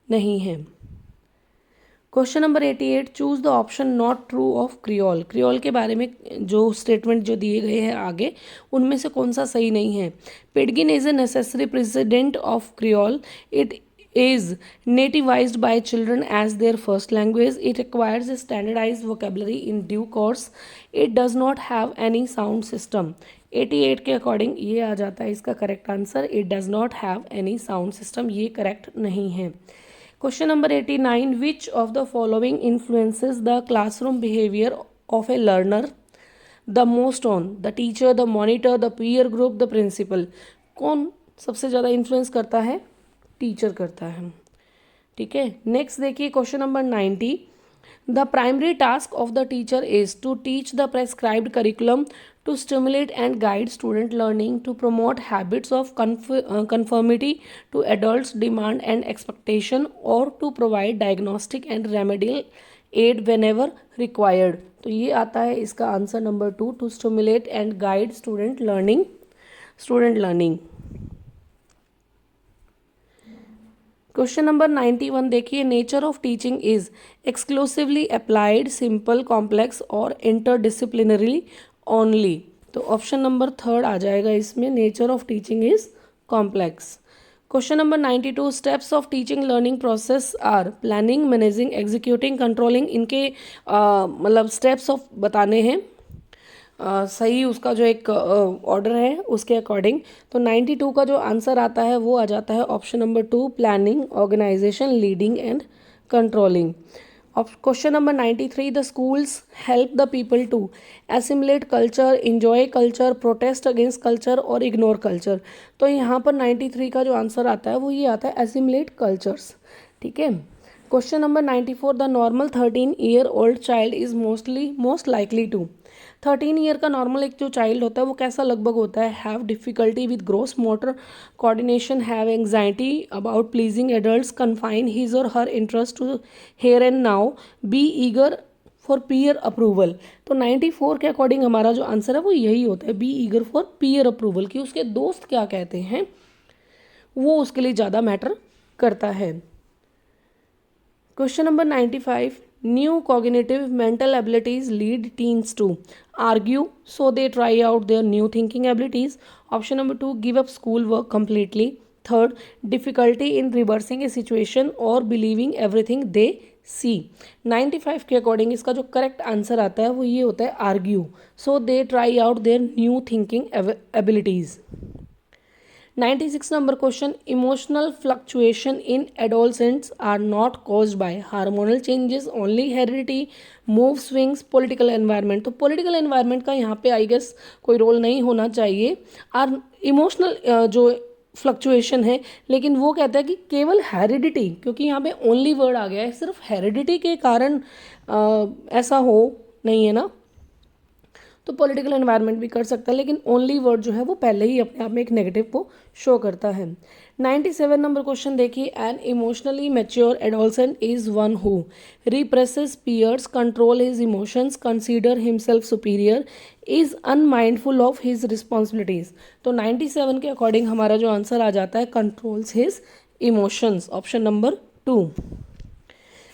नहीं है। Question number 88, choose the option not true of creole, creole के बारे में जो स्टेटमेंट जो दिए गए हैं आगे उनमें से कौन सा सही नहीं है। Pidgin is a necessary precedent of creole, it is nativized by children as their first language, it acquires a standardized vocabulary in due course, it does not have any sound system। 88 के according ये आ जाता है इसका correct answer, it does not have any sound system, ये correct नहीं है। Question number 89, which of the following influences the classroom behaviour of a learner the most on the teacher, the monitor, the peer group, the principal. कौन सबसे ज़्यादा influence करता है, teacher करता है। ठीक है, नेक्स्ट देखिए question number 90, the primary task of the teacher is to teach the prescribed curriculum, to stimulate and guide student learning, to promote habits of conformity to adults demand and expectation, और to provide diagnostic and remedial aid whenever required। तो ये आता है इसका answer number 2, to stimulate and guide student learning. Question number 91 देखिए, nature of teaching is exclusively applied, simple, complex और interdisciplinary only. तो option number 3 आ जाएगा इसमें, nature of teaching is complex. Question number 92, steps of teaching learning process are planning, managing, executing, controlling. इनके मतलब steps of बताने हैं। सही उसका जो एक ऑर्डर है उसके अकॉर्डिंग। तो 92 का जो आंसर आता है वो आ जाता है option number 2, planning, organisation, leading and controlling. Question number 93, the schools help the people to assimilate culture, enjoy culture, protest against culture और इग्नोर कल्चर। तो यहाँ पर 93 का जो आंसर आता है वो ये आता है एसिमुलेट कल्चर्स। ठीक है। Question number 94, the normal 13 year old child is most likely to. 13 year का नॉर्मल एक जो चाइल्ड होता है वो कैसा लगभग होता है? Have difficulty with gross motor coordination, have anxiety about pleasing adults, confine his और her interest to here and now, be eager for peer approval. तो 94 के अकॉर्डिंग हमारा जो आंसर है वो यही होता है, be eager for peer approval, कि उसके दोस्त क्या कहते हैं वो उसके लिए ज़्यादा मैटर करता है। Question number 95, new cognitive mental abilities lead teens to argue so they try out their new thinking abilities. Option number 2, give up school work completely. Third, difficulty in reversing a situation और believing everything they see. 95 के according इसका जो correct answer आता है वो ये होता है argue so they try out their new thinking abilities. 96 number question, emotional fluctuation in adolescents are not caused by hormonal changes, only heredity, mood swings, political environment। तो political environment का यहाँ पे आई गेस कोई role नहीं होना चाहिए। और emotional जो फ्लक्चुएशन है, लेकिन वो कहता है कि केवल हेरिडिटी, क्योंकि यहाँ पे ओनली वर्ड आ गया है, सिर्फ हेरिडिटी के कारण ऐसा हो नहीं है ना। तो पॉलिटिकल एनवायरनमेंट भी कर सकता है, लेकिन ओनली वर्ड जो है वो पहले ही अपने आप में एक नेगेटिव को शो करता है। 97 नंबर क्वेश्चन देखिए, an emotionally mature adolescent is one who represses peers, control his emotions, consider himself superior, is unmindful of his responsibilities. तो 97 के अकॉर्डिंग हमारा जो आंसर आ जाता है controls his emotions, option number 2।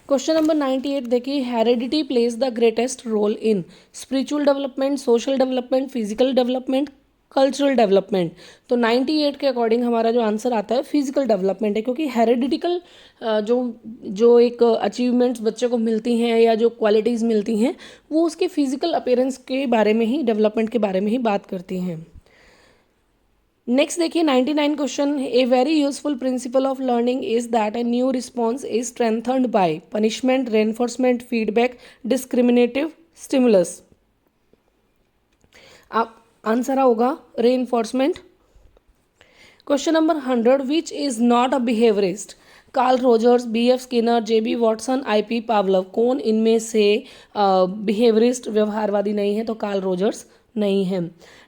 Question number 98 देखिए, heredity plays the greatest role in spiritual development, social development, physical development, cultural development. तो 98 के अकॉर्डिंग हमारा जो आंसर आता है फिजिकल डेवलपमेंट है, क्योंकि हेरिडिटिकल जो जो एक अचीवमेंट्स बच्चे को मिलती हैं या जो क्वालिटीज़ मिलती हैं वो उसके फिजिकल अपीयरेंस के बारे में ही, डेवलपमेंट के बारे में ही बात करती हैं। नेक्स्ट देखिए 99 question, a very useful principle of learning is that a new response is strengthened by punishment, reinforcement, feedback, discriminative stimulus. आप आंसर होगा reinforcement. Question number 100, which is not a behaviourist? Carl Rogers, B F Skinner, J B Watson, I P Pavlov. कौन इनमें से behaviourist, व्यवहारवादी नहीं है? तो Carl Rogers नहीं है।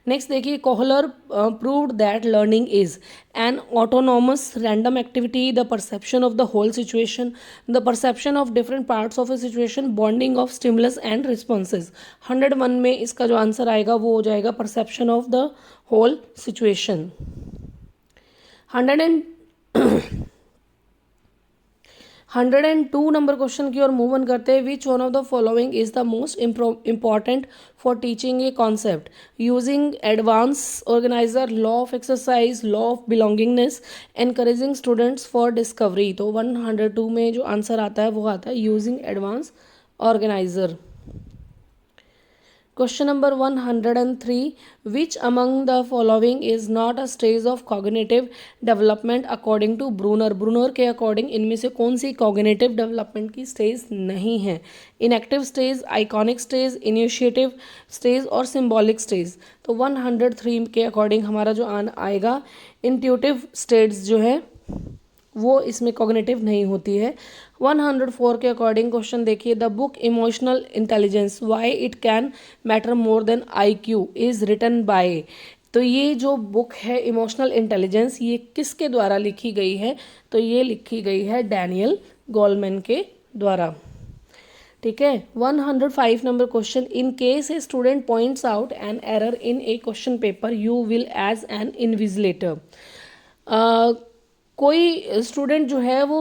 नेक्स्ट देखिए, Kohler proved that learning is an autonomous random activity, the perception of the whole situation, the perception of different parts of a situation, bonding of stimulus and responses. 101 में इसका जो answer आएगा वो हो जाएगा perception of the whole situation. 102 number question की ओर move on करते हैं, which one of the following is the most important for teaching a concept? Using advance organiser, law of exercise, law of belongingness, encouraging students for discovery. तो 102 में जो answer आता है वो आता है using advance organiser. Question number 103, which among the following is not a stage of cognitive development according to Bruner? Bruner के according इनमें से कौन सी कॉग्निटिव डेवलपमेंट की स्टेज नहीं है? Enactive stage, iconic stage, initiative stage और सिंबॉलिक स्टेज। तो 103 के अकॉर्डिंग हमारा जो आएगा इंट्यूटिव स्टेज जो है वो इसमें कॉग्निटिव नहीं होती है। 104 के अकॉर्डिंग क्वेश्चन देखिए, the book emotional intelligence why it can matter more than IQ is written by. तो ये जो बुक है इमोशनल इंटेलिजेंस, ये किसके द्वारा लिखी गई है? तो ये लिखी गई है डैनियल गोलमैन के द्वारा। ठीक है। 105 नंबर question, in case a student points out an error in a question paper you will as an invigilator. कोई स्टूडेंट जो है वो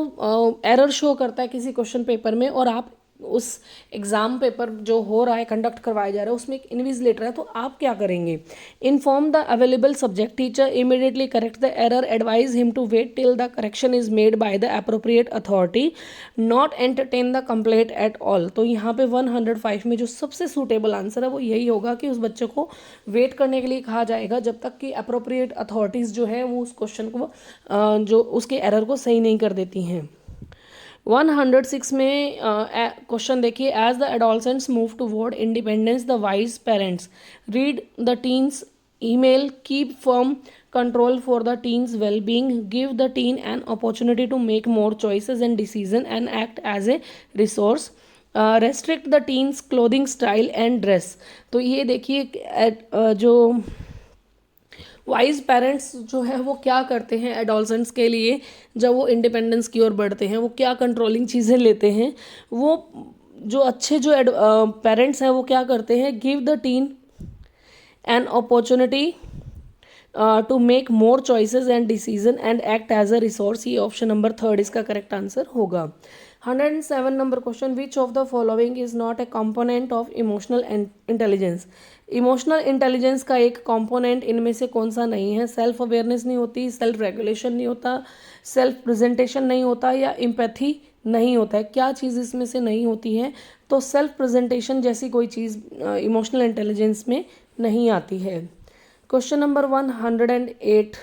एरर शो करता है किसी क्वेश्चन पेपर में और आप उस एग्ज़ाम पेपर जो हो रहा है, कंडक्ट करवाया जा रहा है, उसमें एक इन्विजिलेटर है, तो आप क्या करेंगे? Inform the available subject teacher, immediately correct the error, advise him to wait till the correction is made by the appropriate authority, not entertain the complaint at all. तो यहाँ पे 105 में जो सबसे सूटेबल आंसर है वो यही होगा कि उस बच्चे को वेट करने के लिए कहा जाएगा जब तक कि अप्रोप्रिएट अथॉरिटीज़ जो है वो उस क्वेश्चन को जो उसके एरर को सही नहीं कर देती हैं। 106 में क्वेश्चन देखिए, as the adolescents move toward independence the wise parents read the teens email, keep firm control for the teen's well-being, give the teen an opportunity to make more choices and decision and act as a resource, restrict the teen's clothing style and dress। तो ये देखिए जो wise parents जो है वो क्या करते हैं एडोलसेंट्स के लिए, जब वो इंडिपेंडेंस की ओर बढ़ते हैं वो क्या कंट्रोलिंग चीज़ें लेते हैं। वो जो अच्छे जो पेरेंट्स हैं वो क्या करते हैं, give the teen an opportunity to make more choices and decision and act as a resource. ये ऑप्शन नंबर 3 इसका करेक्ट आंसर होगा। 107 number question, which of the following is not a component of emotional intelligence. Emotional intelligence का एक component इनमें से कौन सा नहीं है? सेल्फ अवेयरनेस नहीं होती, सेल्फ रेगुलेशन नहीं होता, सेल्फ प्रेजेंटेशन नहीं होता, या एम्पैथी नहीं होता है। क्या चीज़ इसमें से नहीं होती है? तो सेल्फ प्रेजेंटेशन जैसी कोई चीज़ इमोशनल इंटेलिजेंस में नहीं आती है। क्वेश्चन नंबर 108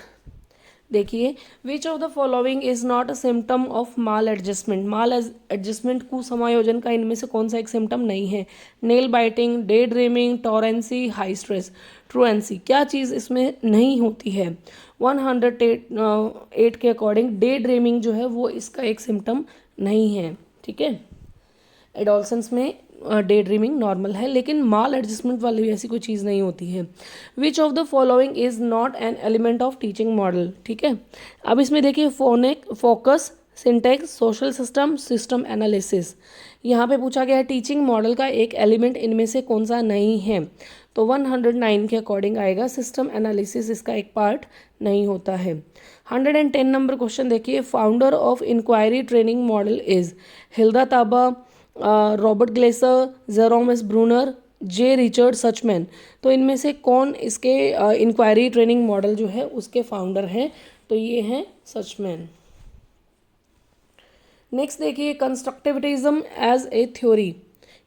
देखिए, which of the following is not a symptom of maladjustment. Maladjustment कुसमायोजन का इनमें से कौन सा एक सिम्टम नहीं है? Nail biting, day dreaming, truancy, high stress, truancy. क्या चीज़ इसमें नहीं होती है? 108 के अकॉर्डिंग डे ड्रीमिंग जो है वो इसका एक सिम्टम नहीं है। ठीक है, एडोलसेंस में डे ड्रीमिंग नॉर्मल है, लेकिन माल एडजस्टमेंट वाली ऐसी कोई चीज़ नहीं होती है। Which of the following is not an element of teaching model. ठीक है, अब इसमें देखिए focus, syntax, social system, system analysis. यहाँ पे पूछा गया है टीचिंग मॉडल का एक एलिमेंट इनमें से कौन सा नहीं है? तो 109 के अकॉर्डिंग आएगा सिस्टम एनालिसिस, इसका एक पार्ट नहीं होता है। 110 नंबर क्वेश्चन देखिए, founder of inquiry training model is Hilda Taba, Robert Glaser, Jerome S Bruner, J Richard Suchman. तो इनमें से कौन इसके इंक्वायरी ट्रेनिंग मॉडल जो है उसके फाउंडर हैं? तो ये हैं सचमैन। नेक्स्ट देखिए, कंस्ट्रक्टिविज्म एज ए थ्योरी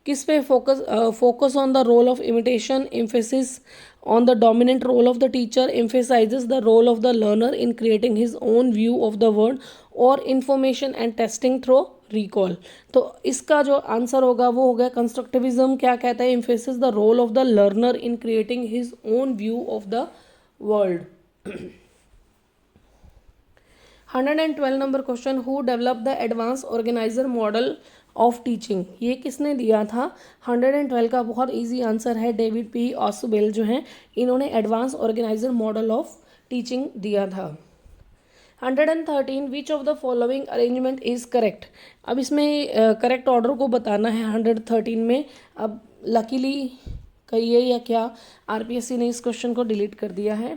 किस पे focus on the role of imitation, emphasis on the dominant role of the teacher, emphasises the role of the learner in creating his own view of the world, और information and testing through recall. तो इसका जो answer होगा वो हो गया constructivism क्या कहता है, emphasis the role of the learner in creating his own view of the world. 112 number question, who develop the advance organiser model of teaching. ये किसने दिया था? 112 का बहुत इजी आंसर है डेविड पी ऑसुबेल जो हैं, इन्होंने advance organiser model of teaching दिया था। 113 which of the following arrangement is correct. अब इसमें करेक्ट ऑर्डर को बताना है 113 में। अब लकीली कहिए या क्या, आरपीएससी ने इस क्वेश्चन को डिलीट कर दिया है।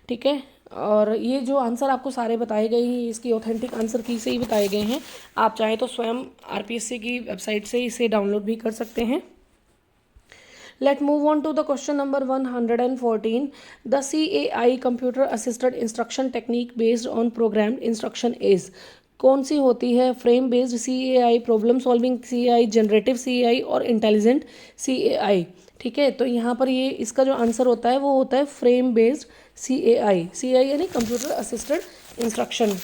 ठीक है, और ये जो आंसर आपको सारे बताए गए हैं इसकी ऑथेंटिक आंसर की से ही बताए गए हैं। आप चाहे तो स्वयं आरपीएससी की वेबसाइट से इसे डाउनलोड भी कर सकते हैं। Let's move on to the question number 114. The CAI computer assisted instruction technique based on programmed instruction is कौन सी होती है? Frame based CAI, problem solving CAI, generative CAI और इंटेलिजेंट CAI। ठीक है, तो यहाँ पर ये इसका जो आंसर होता है वो होता है फ्रेम बेस्ड CAI यानी कंप्यूटर असिस्टेड इंस्ट्रक्शन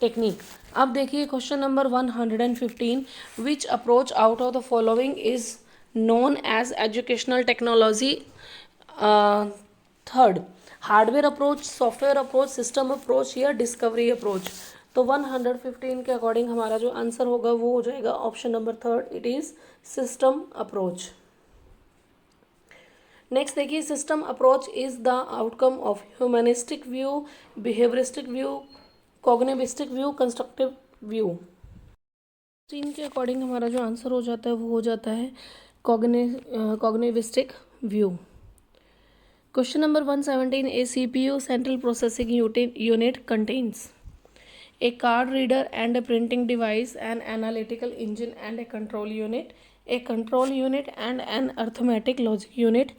टेक्निक। अब देखिए question number 115, which approach out of the following is known as educational technology? Third, hardware approach, software approach, system approach या डिस्कवरी अप्रोच। तो 115 के अकॉर्डिंग हमारा जो आंसर होगा वो हो जाएगा option number 3, it is system approach. Next देखिए, system approach is the outcome of humanistic view, behaviouristic view, cognitivistic view, constructive view. 3 के अकॉर्डिंग हमारा जो आंसर हो जाता है वो हो जाता है cognitivistic view. Question number 117, a CPU central processing unit contains. A card reader and a printing device, an analytical engine and a control unit, a control unit and an arithmetic logic unit,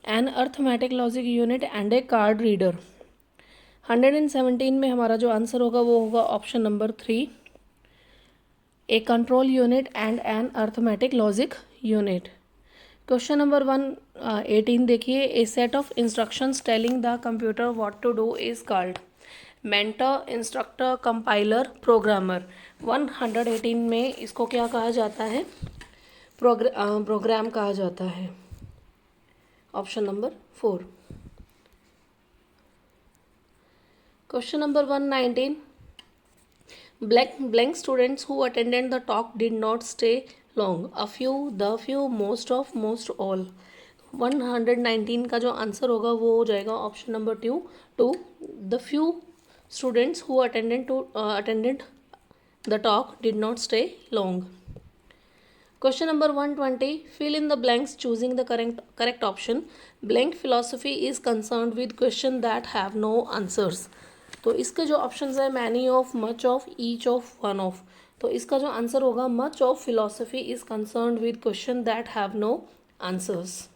an arithmetic logic unit and a card reader. 117 में हमारा जो answer होगा वो होगा option number 3, a control unit and an arithmetic logic unit. Question number 118 देखिए, a set of instructions telling the computer what to do is called mentor, instructor, compiler, programmer. 118 में इसको क्या कहा जाता है? प्रोग्राम कहा जाता है। Option number 4। Question number 119, blank students who attended the talk did not stay long, a few, the few, most of, most all। 119 का जो आंसर होगा वो हो जाएगा option number 2, the few students who attended the talk did not stay long। Question number 120, fill in the blanks choosing the correct option। blank philosophy is concerned with question that have no answers। तो इसके जो options है many of, much of, each of, one of. तो इसका जो answer होगा much of philosophy is concerned with question that have no answers.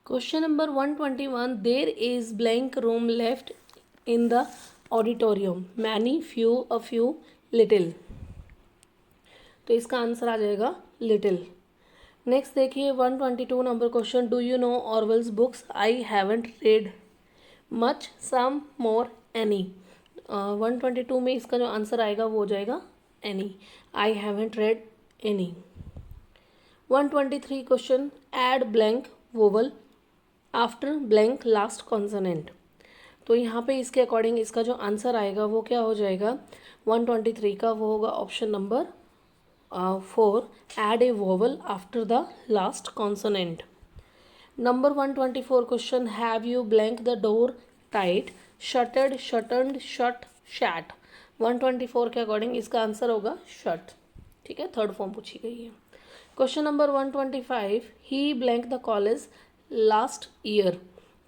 Question number 121, there is blank room left in the auditorium, many, few, a few, little. तो इसका answer आ जाएगा little. Next देखिए 122 number question, do you know Orwell's books? I haven't read much, some, more, any. 122 में इसका जो answer आएगा वो हो जाएगा any, I haven't read any. 123 question, add blank vowel after blank last consonant. तो यहाँ पे इसके अकॉर्डिंग इसका जो आंसर आएगा वो क्या हो जाएगा 123 का, वो होगा option number 4, add a vowel after the last consonant। Number 124 question, have you blank the door tight, shuttered, shuttered, shut, shat। 124 के अकॉर्डिंग इसका आंसर होगा shut। ठीक है, थर्ड फॉर्म पूछी गई है। Question number 125, he blank the college last year।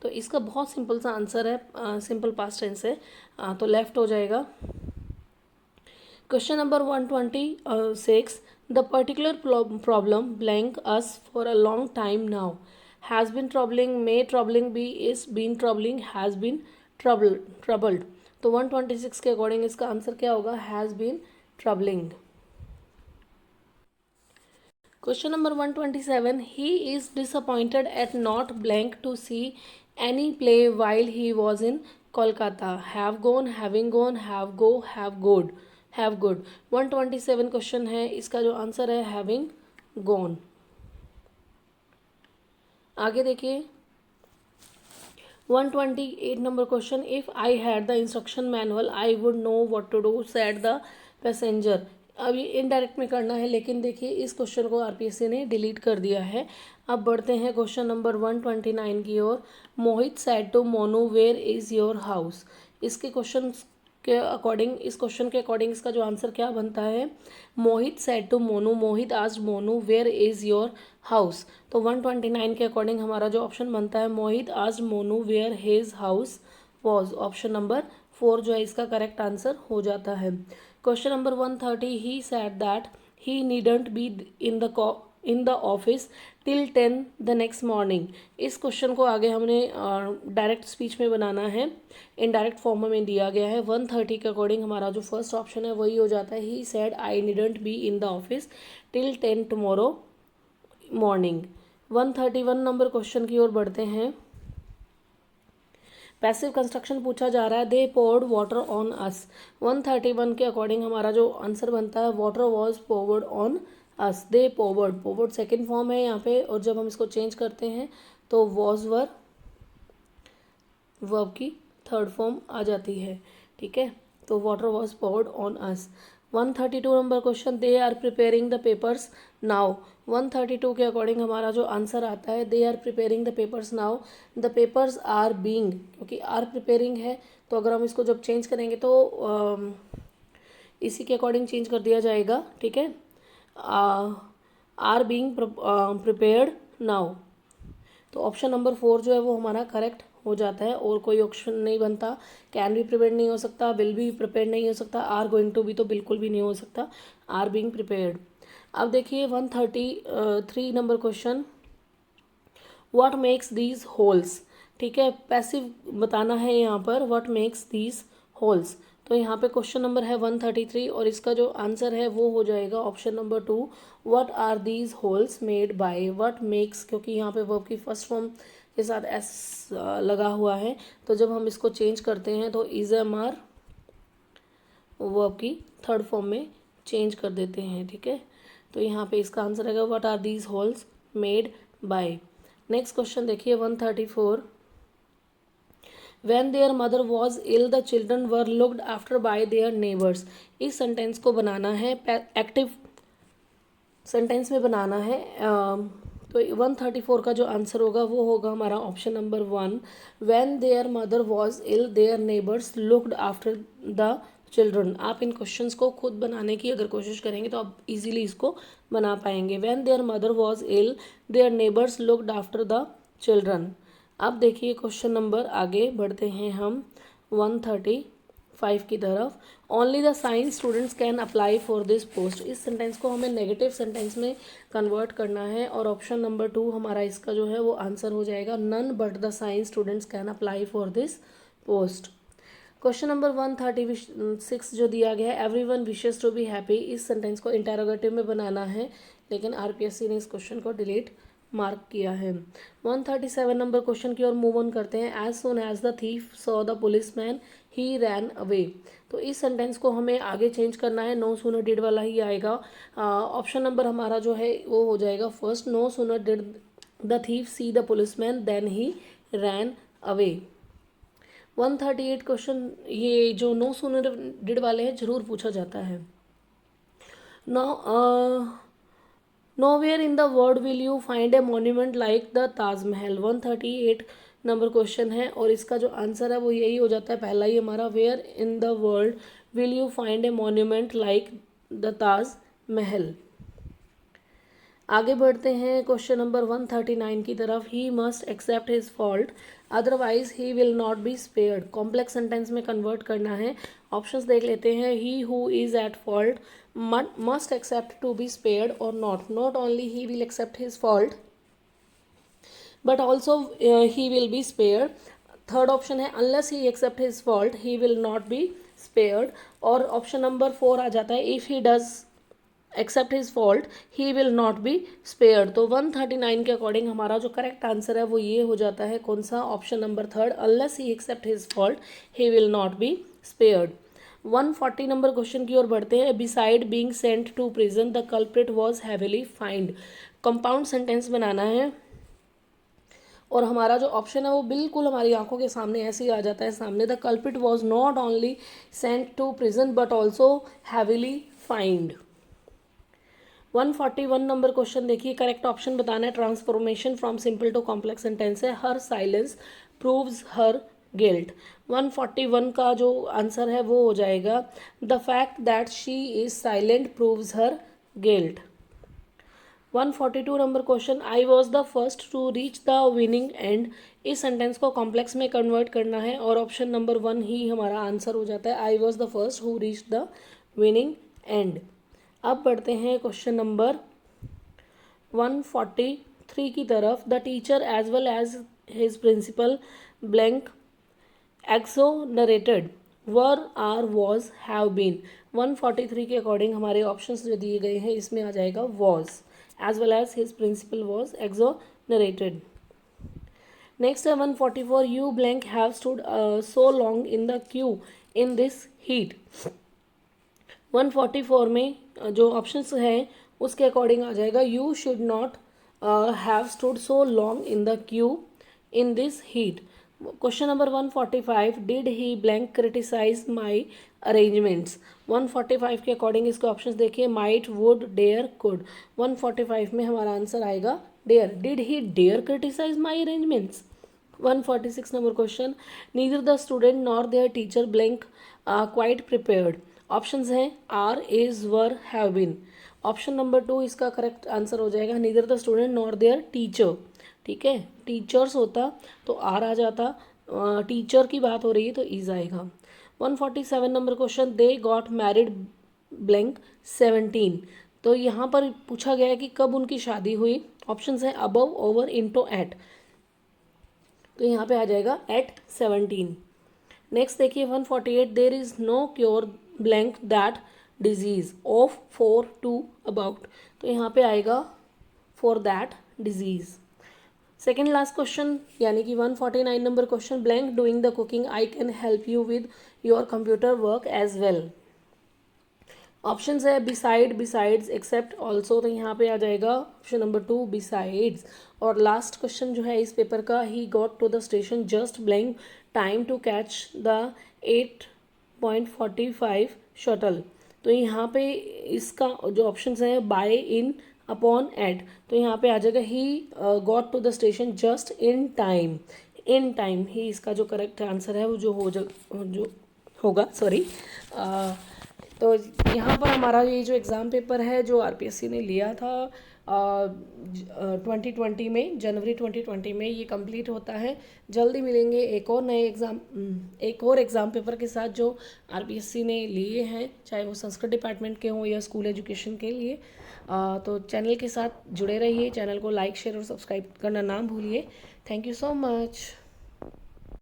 तो इसका बहुत सिंपल सा आंसर है, सिंपल पास्ट टेंस है, तो लेफ्ट हो जाएगा। Question number 126, the particular problem blank us for a long time now, has been troubling, may troubling be, is been troubling, has been troubled। तो 126 के अकॉर्डिंग इसका answer क्या होगा, has been troubling। Question number 127, he is disappointed at not blank to see any play while he was in Kolkata, have gone, having gone, have go, have good, have good. 127 question है, इसका जो answer है having gone. आगे देखिए 128 number question, if I had the instruction manual I would know what to do said the passenger. अब ये indirect में करना है, लेकिन देखिए इस क्वेश्चन को आरपीएससी ने डिलीट कर दिया है। अब बढ़ते हैं क्वेश्चन नंबर 129 की ओर। Mohit said to Monu where is your house. इसके क्वेश्चन के अकॉर्डिंग, इस क्वेश्चन के अकॉर्डिंग इसका जो आंसर क्या बनता है, Mohit said to Monu, Mohit asked Monu where is your house. तो 129 के अकॉर्डिंग हमारा जो ऑप्शन बनता है, Mohit asked Monu where his house was. Option number 4 जो है इसका करेक्ट आंसर हो जाता है। Question number 130, he said that he needn't be in the office till 10 the next morning. इस क्वेश्चन को आगे हमने डायरेक्ट स्पीच में बनाना है, इनडायरेक्ट फॉर्म में दिया गया है। 130 के अकॉर्डिंग हमारा जो फर्स्ट ऑप्शन है वही हो जाता है, he said I needn't be in the office till 10 tomorrow morning. 131 number question की ओर बढ़ते हैं। पैसिव कंस्ट्रक्शन पूछा जा रहा है, they poured water on us. 131 के अकॉर्डिंग हमारा जो आंसर बनता है, water was poured on us. They poured, poured second form है यहाँ पे, और जब हम इसको चेंज करते हैं तो वॉज वर्ब की थर्ड फॉर्म आ जाती है। ठीक है, तो water was poured on us. 132 number question, they are preparing the papers now. 132 के अकॉर्डिंग हमारा जो आंसर आता है, they are preparing the papers now. The papers are being, क्योंकि आर प्रिपेयरिंग है, तो अगर हम इसको जब चेंज करेंगे तो इसी के अकॉर्डिंग चेंज कर दिया जाएगा। ठीक है, आर बीइंग प्रिपेयर्ड नाउ। तो ऑप्शन नंबर 4 जो है वो हमारा करेक्ट हो जाता है और कोई ऑप्शन नहीं बनता। कैन बी प्रिपेयर्ड नहीं हो सकता, विल बी प्रिपेयर्ड नहीं हो सकता, आर गोइंग टू बी तो बिल्कुल भी नहीं हो सकता, आर बीइंग प्रिपेयर्ड। अब देखिए 133 number question, what makes these holes. ठीक है, पैसिव बताना है यहाँ पर, व्हाट मेक्स दीज होल्स। तो यहाँ पे क्वेश्चन नंबर है 133 और इसका जो आंसर है वो हो जाएगा option number 2, what are these holes made by. What makes, क्योंकि यहाँ पे वर्ब की फर्स्ट फॉर्म के साथ एस लगा हुआ है, तो जब हम इसको चेंज करते हैं तो इज एम आर वर्ब की थर्ड फॉर्म में चेंज कर देते हैं। ठीक है, तो यहाँ पे इसका आंसर आएगा what are these holes made by. Next question देखिए 134, When their mother was ill, the children were looked after by their neighbors। इस सेंटेंस को बनाना है, एक्टिव सेंटेंस में बनाना है। तो 134 का जो आंसर होगा वो होगा हमारा option number 1, When their mother was ill, their neighbors looked after the children। आप इन क्वेश्चंस को खुद बनाने की अगर कोशिश करेंगे तो आप इजीली इसको बना पाएंगे। When their mother was ill, their neighbors looked after the children। अब देखिए क्वेश्चन नंबर, आगे बढ़ते हैं हम 135 की तरफ। Only the science students can apply for this post. इस सेंटेंस को हमें नेगेटिव सेंटेंस में कन्वर्ट करना है और ऑप्शन नंबर 2 हमारा इसका जो है वो आंसर हो जाएगा, none but the science students can apply for this post. Question number 136 जो दिया गया है, every one wishes to be happy. इस सेंटेंस को इंटेरोगेटिव में बनाना है, लेकिन आरपीएससी ने इस क्वेश्चन को डिलीट मार्क किया है। 137 नंबर क्वेश्चन की ओर मूव ऑन करते हैं। As soon as the thief saw the police man he ran away. तो इस सेंटेंस को हमें आगे चेंज करना है, नो सूनर डिड वाला ही आएगा। ऑप्शन नंबर हमारा जो है वो हो जाएगा first, no sooner did the thief see the police man than he ran away. 138 question, ये जो नो सूनर डिड वाले हैं जरूर पूछा जाता है। Nowhere in the world will you find a monument like the Taj Mahal। 138 number question है और इसका जो आंसर है वो यही हो जाता है, पहला ही हमारा, where in the world will you find a monument like the Taj Mahal. आगे बढ़ते हैं क्वेश्चन नंबर 139 की तरफ। He must accept his fault otherwise he will not be spared. Complex sentence में कन्वर्ट करना है, ऑप्शंस देख लेते हैं। He who is at fault must accept to be spared or not only he will accept his fault but also he will be spared। Third option है unless he accept his fault he will not be spared। और option number 4 आ जाता है if he does accept his fault he will not be spared। तो 139 के according हमारा जो correct answer है वो ये हो जाता है, कौन सा, option number 3, unless he accept his fault he will not be spared। 140 number question की ओर बढ़ते हैं। Beside being sent to prison the culprit was heavily fined. Compound sentence बनाना है और हमारा जो ऑप्शन है वो बिल्कुल हमारी आंखों के सामने ऐसे ही आ जाता है सामने। The culprit was not only sent to prison but also heavily fined. 141 number question देखिए, करेक्ट ऑप्शन बताना है। Transformation from simple to complex sentence है। Her silence proves her guilt. 141 का जो आंसर है वो हो जाएगा, the fact that she is silent proves her guilt. 142 number question, I was the first to reach the winning end. इस sentence को complex में कन्वर्ट करना है और ऑप्शन नंबर 1 ही हमारा आंसर हो जाता है, I was the first who reach the winning end. अब बढ़ते हैं क्वेश्चन नंबर 143 की तरफ। The teacher as well as his principal blank exonerated were are was have been. 143 के अकॉर्डिंग हमारे ऑप्शंस जो दिए गए हैं इसमें आ जाएगा was as well as his principal was exonerated. Next है 144, you blank have stood so long in the queue in this heat. 144 में जो ऑप्शंस हैं उसके अकॉर्डिंग आ जाएगा, you should not have stood so long in the queue in this heat. Question number 145, did he blank criticise my arrangements. 145 के according इसके options देखिए, might, would, dare, could. 145 में हमारा आंसर आएगा dare. Did he dare criticise my arrangements. 146 number question, neither the student nor their teacher blank quite prepared. Options हैं are, is, were, have been. Option number 2 इसका correct answer हो जाएगा, neither the student nor their teacher. ठीक है, teachers होता तो are आ जाता, teacher की बात हो रही है तो इज आएगा। 147 number question, they got married blank 17। तो यहाँ पर पूछा गया है कि कब उनकी शादी हुई। ऑप्शंस है अबव, ओवर, इनटू, एट। तो यहाँ पे आ जाएगा एट 17। नेक्स्ट देखिए 148, there is no cure blank that disease of for to about. तो यहाँ पे आएगा for that disease. Second last question यानी कि 149 number question, blank doing the cooking I can help you with your computer work as well. Option है beside, besides, except, also. तो यहाँ पे आ जाएगा ऑप्शन नंबर 2 बिसाइड्स। और लास्ट क्वेश्चन जो है इस पेपर का, he got to the station just blank time to catch the 8:45 shuttle. तो यहाँ पे इसका जो ऑप्शन है बाय, इन, अपॉन, एट। तो यहाँ पे आ जाएगा he got to the station just in time. In time ही इसका जो करेक्ट आंसर है वो जो होगा, सॉरी। तो यहाँ पर हमारा ये जो एग्ज़ाम पेपर है जो आरपीएससी ने लिया था 2020 में, जनवरी 2020 में, ये कंप्लीट होता है। जल्दी मिलेंगे एक और नए एक और एग्ज़ाम पेपर के साथ जो आरपीएससी ने लिए हैं, चाहे वो संस्कृत डिपार्टमेंट के हों या स्कूल एजुकेशन के लिए। तो चैनल के साथ जुड़े रहिए, चैनल को लाइक, शेयर और सब्सक्राइब करना ना भूलिए। Thank you so much.